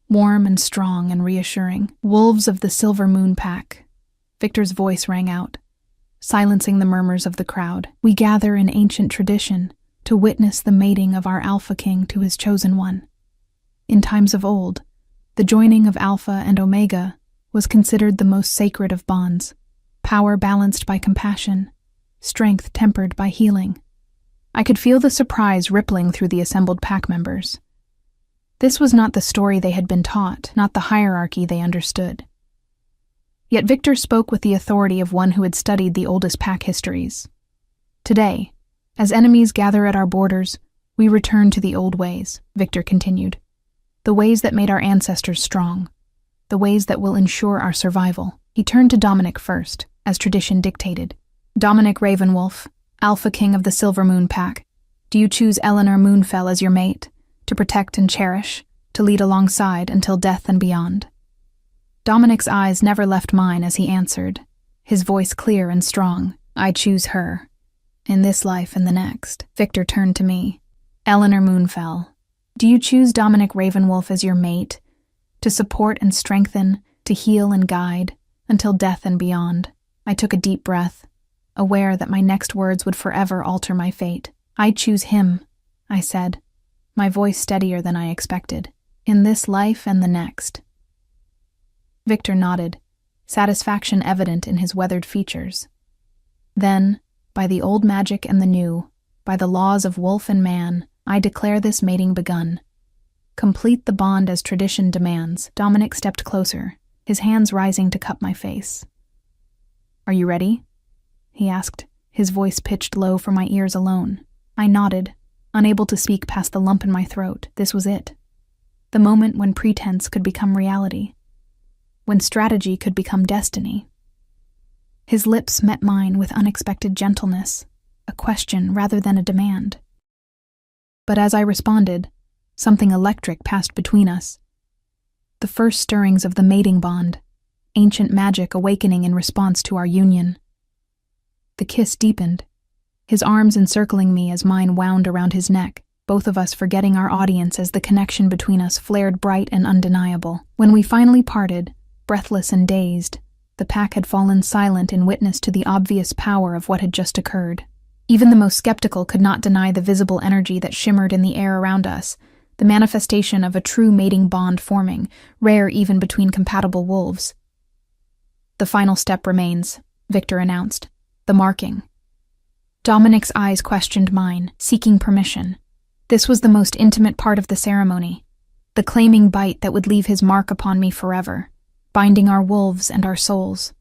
warm and strong and reassuring. "Wolves of the Silver Moon Pack," Victor's voice rang out, silencing the murmurs of the crowd. "We gather in ancient tradition to witness the mating of our Alpha King to his chosen one. In times of old, the joining of Alpha and Omega was considered the most sacred of bonds, power balanced by compassion, strength tempered by healing." I could feel the surprise rippling through the assembled pack members. This was not the story they had been taught, not the hierarchy they understood. Yet Victor spoke with the authority of one who had studied the oldest pack histories. "Today, as enemies gather at our borders, we return to the old ways," Victor continued. "The ways that made our ancestors strong, the ways that will ensure our survival." He turned to Dominic first, as tradition dictated. "Dominic Ravenwolf, Alpha King of the Silver Moon Pack, do you choose Eleanor Moonfell as your mate, to protect and cherish, to lead alongside until death and beyond?" Dominic's eyes never left mine as he answered, his voice clear and strong. "I choose her, in this life and the next." Victor turned to me. Eleanor Moonfell, do you choose Dominic Ravenwolf as your mate, to support and strengthen, to heal and guide, until death and beyond? I took a deep breath, aware that my next words would forever alter my fate. I choose him, I said, my voice steadier than I expected, in this life and the next. Victor nodded, satisfaction evident in his weathered features. Then, by the old magic and the new, by the laws of wolf and man, I declare this mating begun. Complete the bond as tradition demands. Dominic stepped closer, his hands rising to cup my face. Are you ready? He asked, his voice pitched low for my ears alone. I nodded, unable to speak past the lump in my throat. This was it. The moment when pretense could become reality. When strategy could become destiny. His lips met mine with unexpected gentleness, a question rather than a demand. But as I responded, something electric passed between us. The first stirrings of the mating bond, ancient magic awakening in response to our union. The kiss deepened, his arms encircling me as mine wound around his neck, both of us forgetting our audience as the connection between us flared bright and undeniable. When we finally parted, breathless and dazed, the pack had fallen silent in witness to the obvious power of what had just occurred. Even the most skeptical could not deny the visible energy that shimmered in the air around us, the manifestation of a true mating bond forming, rare even between compatible wolves. The final step remains, Victor announced. The marking. Dominic's eyes questioned mine, seeking permission. This was the most intimate part of the ceremony, the claiming bite that would leave his mark upon me forever, binding our wolves and our souls.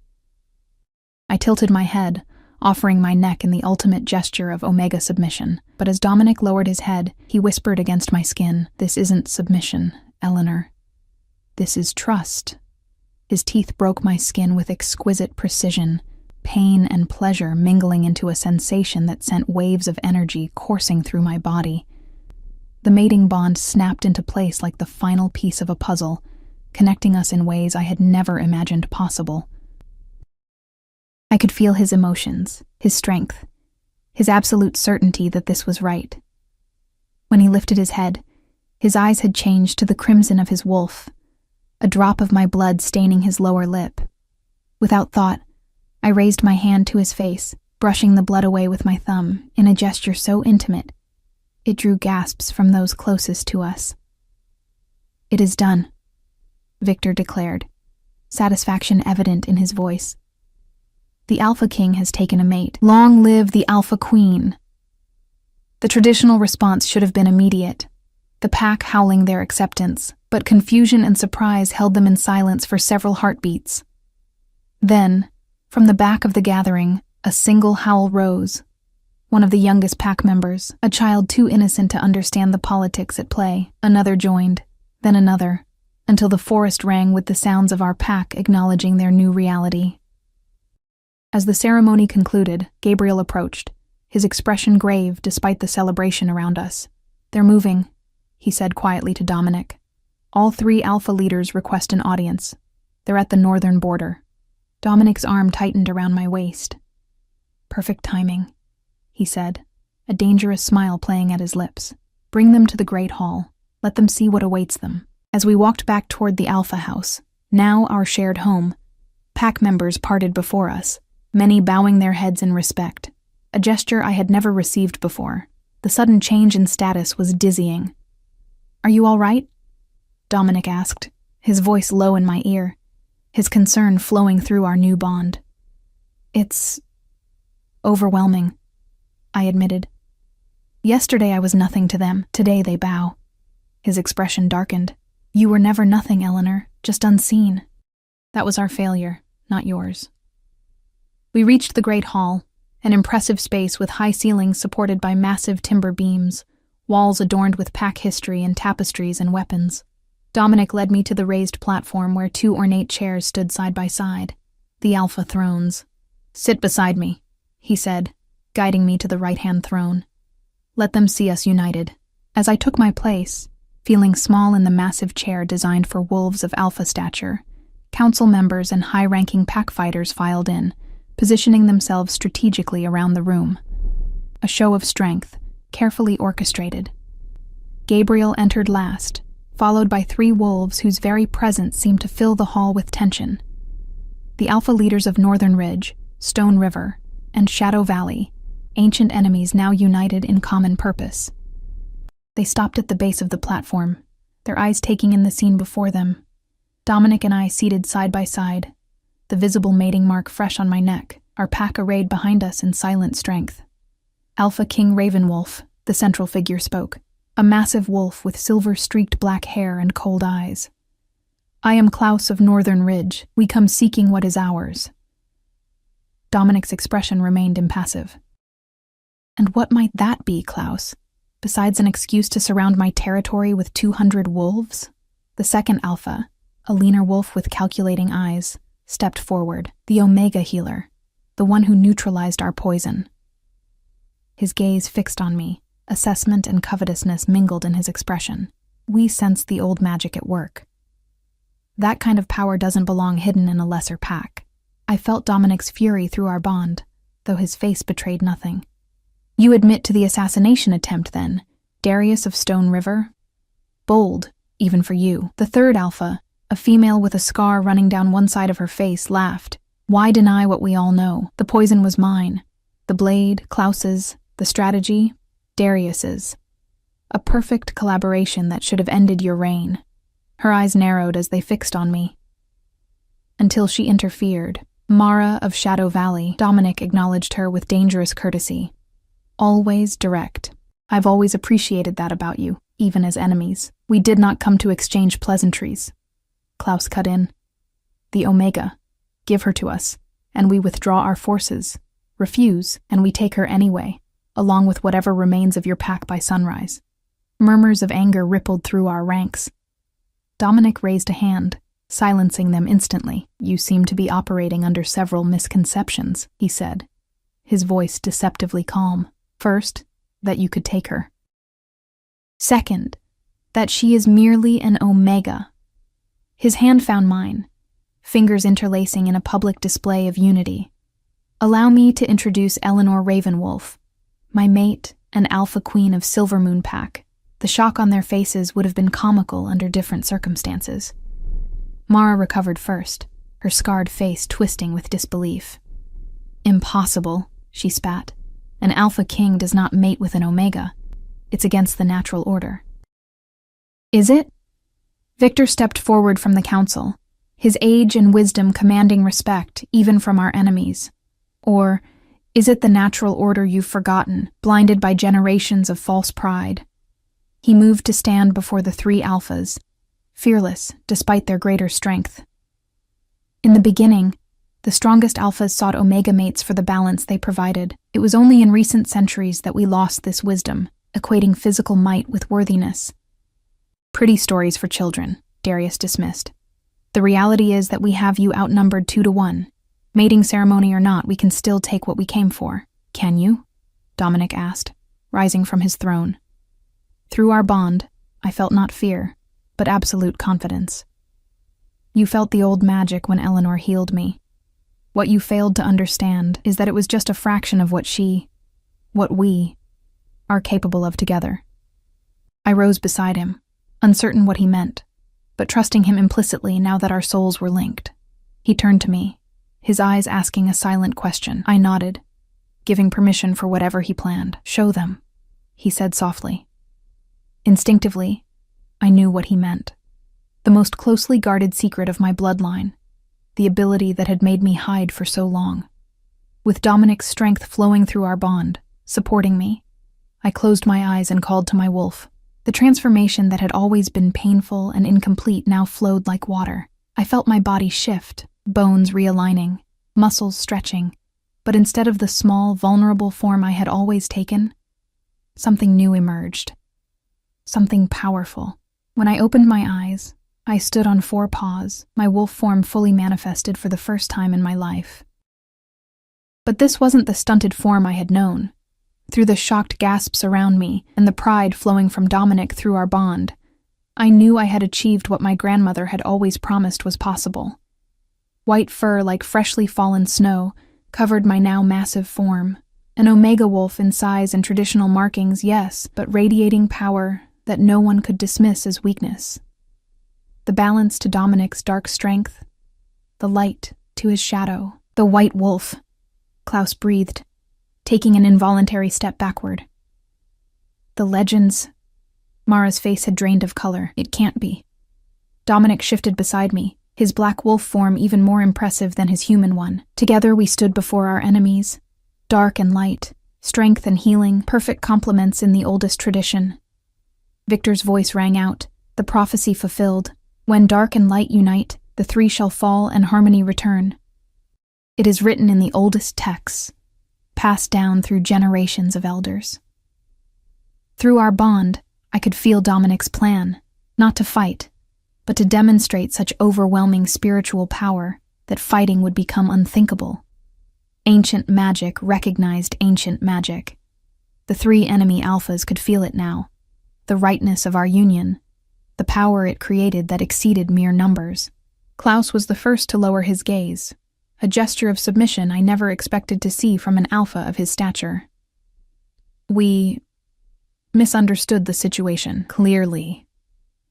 I tilted my head, offering my neck in the ultimate gesture of Omega submission, but as Dominic lowered his head, he whispered against my skin, "This isn't submission, Eleanor. This is trust." His teeth broke my skin with exquisite precision, pain and pleasure mingling into a sensation that sent waves of energy coursing through my body. The mating bond snapped into place like the final piece of a puzzle, connecting us in ways I had never imagined possible. I could feel his emotions, his strength, his absolute certainty that this was right. When he lifted his head, his eyes had changed to the crimson of his wolf, a drop of my blood staining his lower lip. Without thought, I raised my hand to his face, brushing the blood away with my thumb, in a gesture so intimate, it drew gasps from those closest to us. "It is done," Victor declared, satisfaction evident in his voice. "The Alpha King has taken a mate. Long live the Alpha Queen." The traditional response should have been immediate, the pack howling their acceptance, but confusion and surprise held them in silence for several heartbeats. Then, from the back of the gathering, a single howl rose. One of the youngest pack members, a child too innocent to understand the politics at play, another joined, then another, until the forest rang with the sounds of our pack acknowledging their new reality. As the ceremony concluded, Gabriel approached, his expression grave despite the celebration around us. "They're moving," he said quietly to Dominic. "All 3 Alpha leaders request an audience. They're at the northern border." Dominic's arm tightened around my waist. "Perfect timing," he said, a dangerous smile playing at his lips. "Bring them to the Great Hall. Let them see what awaits them." As we walked back toward the Alpha House, now our shared home, pack members parted before us, many bowing their heads in respect, a gesture I had never received before. The sudden change in status was dizzying. "Are you all right?" Dominic asked, his voice low in my ear, his concern flowing through our new bond. "It's overwhelming," I admitted. "Yesterday I was nothing to them, today they bow." His expression darkened. "You were never nothing, Eleanor, just unseen. That was our failure, not yours." We reached the Great Hall, an impressive space with high ceilings supported by massive timber beams, walls adorned with pack history and tapestries and weapons. Dominic led me to the raised platform where 2 ornate chairs stood side by side, the Alpha thrones. "Sit beside me," he said, guiding me to the right-hand throne. "Let them see us united." As I took my place, feeling small in the massive chair designed for wolves of Alpha stature, council members and high-ranking pack fighters filed in, positioning themselves strategically around the room. A show of strength, carefully orchestrated, Gabriel entered last, followed by 3 wolves whose very presence seemed to fill the hall with tension. The alpha leaders of Northern Ridge, Stone River, and Shadow Valley, ancient enemies now united in common purpose. They stopped at the base of the platform, their eyes taking in the scene before them. Dominic and I seated side by side, the visible mating mark fresh on my neck, our pack arrayed behind us in silent strength. Alpha King Ravenwolf, the central figure, spoke, a massive wolf with silver-streaked black hair and cold eyes. I am Klaus of Northern Ridge. We come seeking what is ours. Dominic's expression remained impassive. And what might that be, Klaus? Besides an excuse to surround my territory with 200 wolves? The second alpha, a leaner wolf with calculating eyes, stepped forward, the Omega healer, the one who neutralized our poison. His gaze fixed on me, assessment and covetousness mingled in his expression. We sensed the old magic at work. That kind of power doesn't belong hidden in a lesser pack. I felt Dominic's fury through our bond, though his face betrayed nothing. You admit to the assassination attempt, then, Darius of Stone River? Bold, even for you. The third alpha, a female with a scar running down one side of her face, laughed. Why deny what we all know? The poison was mine. The blade, Klaus's. The strategy, Darius's. A perfect collaboration that should have ended your reign. Her eyes narrowed as they fixed on me. Until she interfered. Mara of Shadow Valley, Dominic acknowledged her with dangerous courtesy. Always direct. I've always appreciated that about you, even as enemies. We did not come to exchange pleasantries. Klaus cut in. The Omega. Give her to us, and we withdraw our forces. Refuse, and we take her anyway, along with whatever remains of your pack by sunrise. Murmurs of anger rippled through our ranks. Dominic raised a hand, silencing them instantly. You seem to be operating under several misconceptions, he said, his voice deceptively calm. First, that you could take her. Second, that she is merely an Omega. His hand found mine, fingers interlacing in a public display of unity. Allow me to introduce Eleanor Ravenwolf, my mate and alpha queen of Silvermoon Pack. The shock on their faces would have been comical under different circumstances. Mara recovered first, her scarred face twisting with disbelief. Impossible, she spat. An alpha king does not mate with an Omega. It's against the natural order. Is it? Victor stepped forward from the council, his age and wisdom commanding respect even from our enemies. Or is it the natural order you've forgotten, blinded by generations of false pride? He moved to stand before the 3 alphas, fearless despite their greater strength. In the beginning, the strongest alphas sought Omega mates for the balance they provided. It was only in recent centuries that we lost this wisdom, equating physical might with worthiness. Pretty stories for children, Darius dismissed. The reality is that we have you outnumbered 2-1. Mating ceremony or not, we can still take what we came for. Can you? Dominic asked, rising from his throne. Through our bond, I felt not fear, but absolute confidence. You felt the old magic when Eleanor healed me. What you failed to understand is that it was just a fraction of what we, are capable of together. I rose beside him, uncertain what he meant, but trusting him implicitly now that our souls were linked. He turned to me, his eyes asking a silent question. I nodded, giving permission for whatever he planned. Show them, he said softly. Instinctively, I knew what he meant. The most closely guarded secret of my bloodline, the ability that had made me hide for so long. With Dominic's strength flowing through our bond, supporting me, I closed my eyes and called to my wolf. The transformation that had always been painful and incomplete now flowed like water. I felt my body shift, bones realigning, muscles stretching, but instead of the small, vulnerable form I had always taken, something new emerged. Something powerful. When I opened my eyes, I stood on 4 paws, my wolf form fully manifested for the first time in my life. But this wasn't the stunted form I had known. Through the shocked gasps around me and the pride flowing from Dominic through our bond, I knew I had achieved what my grandmother had always promised was possible. White fur like freshly fallen snow covered my now massive form. An Omega wolf in size and traditional markings, yes, but radiating power, that no one could dismiss as weakness. The balance to Dominic's dark strength, the light to his shadow. The white wolf, Klaus breathed, taking an involuntary step backward. The legends. Mara's face had drained of color. It can't be. Dominic shifted beside me, his black wolf form even more impressive than his human one. Together we stood before our enemies, dark and light, strength and healing, perfect complements in the oldest tradition. Victor's voice rang out, the prophecy fulfilled. When dark and light unite, the three shall fall and harmony return. It is written in the oldest texts, passed down through generations of elders. Through our bond, I could feel Dominic's plan, not to fight, but to demonstrate such overwhelming spiritual power that fighting would become unthinkable. Ancient magic recognized ancient magic. The three enemy alphas could feel it now, the rightness of our union, the power it created that exceeded mere numbers. Klaus was the first to lower his gaze, a gesture of submission I never expected to see from an alpha of his stature. We misunderstood the situation, clearly,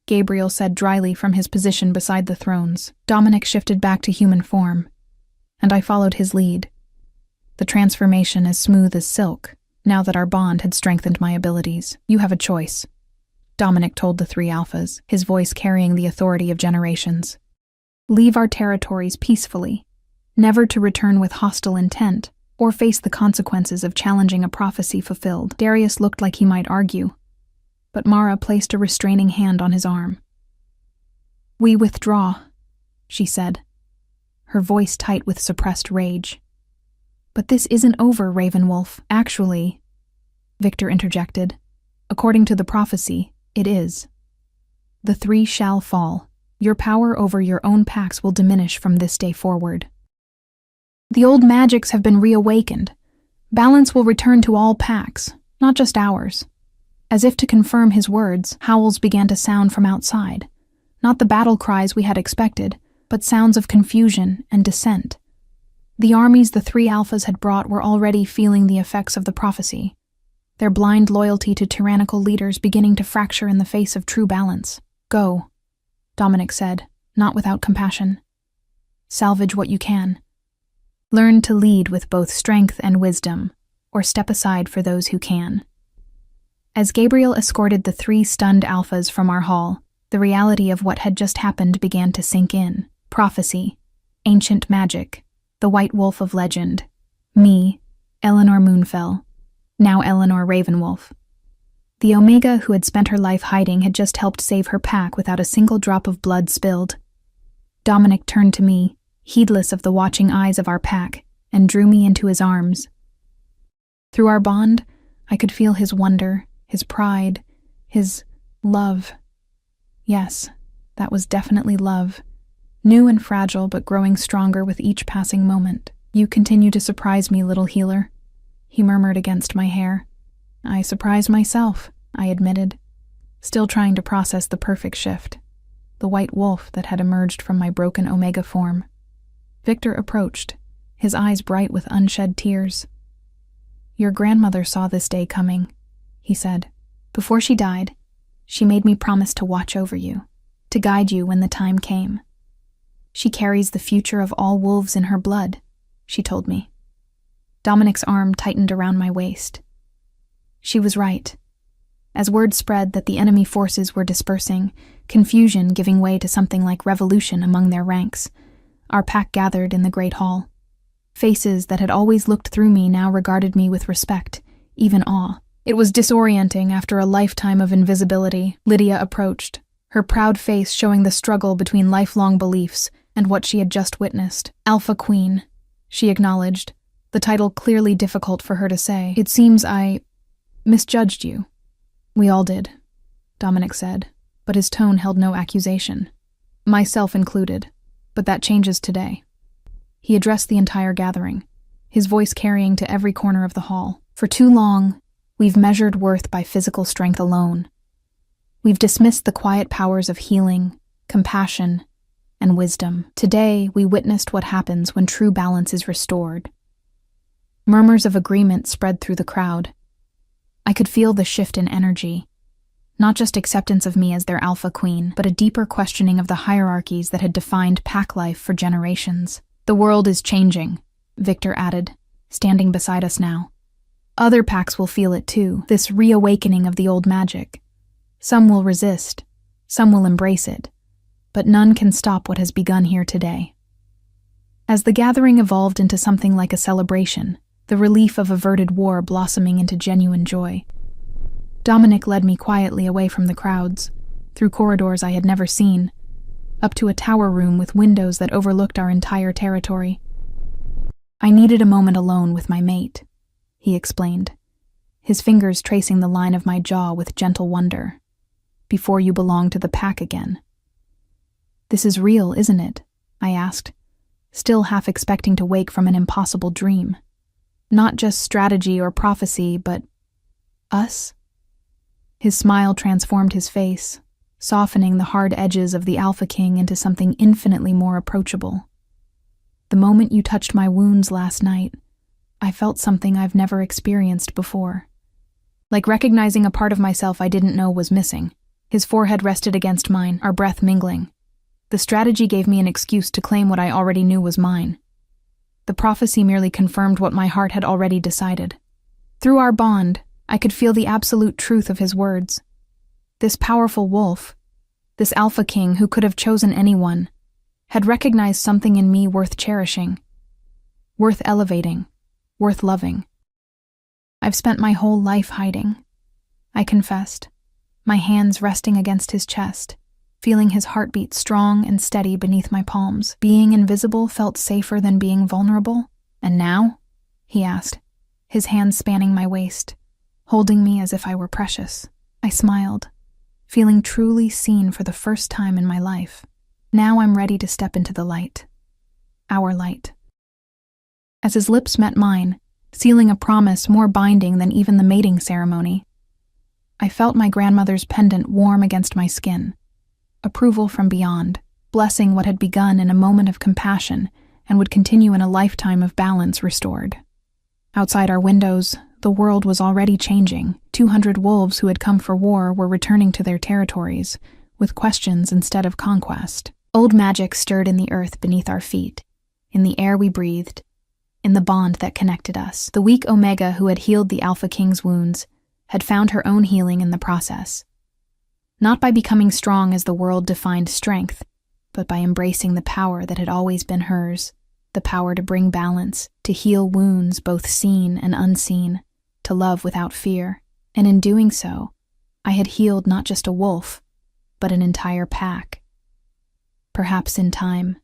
Gabriel said dryly from his position beside the thrones. Dominic shifted back to human form, and I followed his lead. The transformation as smooth as silk, now that our bond had strengthened my abilities. You have a choice, Dominic told the three alphas, his voice carrying the authority of generations. Leave our territories peacefully, never to return with hostile intent, or face the consequences of challenging a prophecy fulfilled. Darius looked like he might argue, but Mara placed a restraining hand on his arm. We withdraw, she said, her voice tight with suppressed rage. But this isn't over, Ravenwolf. Actually, Victor interjected, according to the prophecy, it is. The three shall fall. Your power over your own packs will diminish from this day forward. The old magics have been reawakened. Balance will return to all packs, not just ours. As if to confirm his words, howls began to sound from outside. Not the battle cries we had expected, but sounds of confusion and dissent. The armies the three alphas had brought were already feeling the effects of the prophecy, their blind loyalty to tyrannical leaders beginning to fracture in the face of true balance. Go, Dominic said, not without compassion. Salvage what you can. Learn to lead with both strength and wisdom, or step aside for those who can. As Gabriel escorted the three stunned alphas from our hall, the reality of what had just happened began to sink in. Prophecy, ancient magic, the white wolf of legend, me, Eleanor Moonfell, now Eleanor Ravenwolf. The Omega who had spent her life hiding had just helped save her pack without a single drop of blood spilled. Dominic turned to me, heedless of the watching eyes of our pack, and drew me into his arms. Through our bond, I could feel his wonder, his pride, his love. Yes, that was definitely love. New and fragile, but growing stronger with each passing moment. You continue to surprise me, little healer, he murmured against my hair. I surprised myself, I admitted, still trying to process the perfect shift, the white wolf that had emerged from my broken Omega form. Victor approached, his eyes bright with unshed tears. Your grandmother saw this day coming, he said. Before she died, she made me promise to watch over you, to guide you when the time came. She carries the future of all wolves in her blood, she told me. Dominic's arm tightened around my waist. She was right. As word spread that the enemy forces were dispersing, confusion giving way to something like revolution among their ranks, our pack gathered in the great hall. Faces that had always looked through me now regarded me with respect, even awe. It was disorienting after a lifetime of invisibility. Lydia approached, her proud face showing the struggle between lifelong beliefs and what she had just witnessed. Alpha Queen, she acknowledged, the title clearly difficult for her to say. It seems I misjudged you. We all did, Dominic said, but his tone held no accusation. Myself included, but that changes today. He addressed the entire gathering, his voice carrying to every corner of the hall. For too long, we've measured worth by physical strength alone. We've dismissed the quiet powers of healing, compassion, and wisdom. Today, we witnessed what happens when true balance is restored. Murmurs of agreement spread through the crowd. I could feel the shift in energy. Not just acceptance of me as their alpha queen, but a deeper questioning of the hierarchies that had defined pack life for generations. "The world is changing," Victor added, standing beside us now. "Other packs will feel it too, this reawakening of the old magic. Some will resist, some will embrace it, but none can stop what has begun here today." As the gathering evolved into something like a celebration, the relief of averted war blossoming into genuine joy, Dominic led me quietly away from the crowds, through corridors I had never seen, up to a tower room with windows that overlooked our entire territory. "I needed a moment alone with my mate," he explained, his fingers tracing the line of my jaw with gentle wonder. "Before you belong to the pack again." "This is real, isn't it?" I asked, still half expecting to wake from an impossible dream. Not just strategy or prophecy, but us? His smile transformed his face, softening the hard edges of the Alpha King into something infinitely more approachable. "The moment you touched my wounds last night, I felt something I've never experienced before. Like recognizing a part of myself I didn't know was missing." His forehead rested against mine, our breath mingling. The strategy gave me an excuse to claim what I already knew was mine. The prophecy merely confirmed what my heart had already decided. Through our bond, I could feel the absolute truth of his words. This powerful wolf, this Alpha King who could have chosen anyone, had recognized something in me worth cherishing, worth elevating, worth loving. "I've spent my whole life hiding," I confessed, my hands resting against his chest, feeling his heartbeat strong and steady beneath my palms. Being invisible felt safer than being vulnerable. "And now?" he asked, his hands spanning my waist, holding me as if I were precious. I smiled, feeling truly seen for the first time in my life. "Now I'm ready to step into the light. Our light." As his lips met mine, sealing a promise more binding than even the mating ceremony, I felt my grandmother's pendant warm against my skin. Approval from beyond, blessing what had begun in a moment of compassion and would continue in a lifetime of balance restored. Outside our windows, the world was already changing. 200 wolves who had come for war were returning to their territories, with questions instead of conquest. Old magic stirred in the earth beneath our feet, in the air we breathed, in the bond that connected us. The weak Omega who had healed the Alpha King's wounds had found her own healing in the process. Not by becoming strong as the world defined strength, but by embracing the power that had always been hers, the power to bring balance, to heal wounds both seen and unseen, to love without fear. And in doing so, I had healed not just a wolf, but an entire pack. Perhaps in time,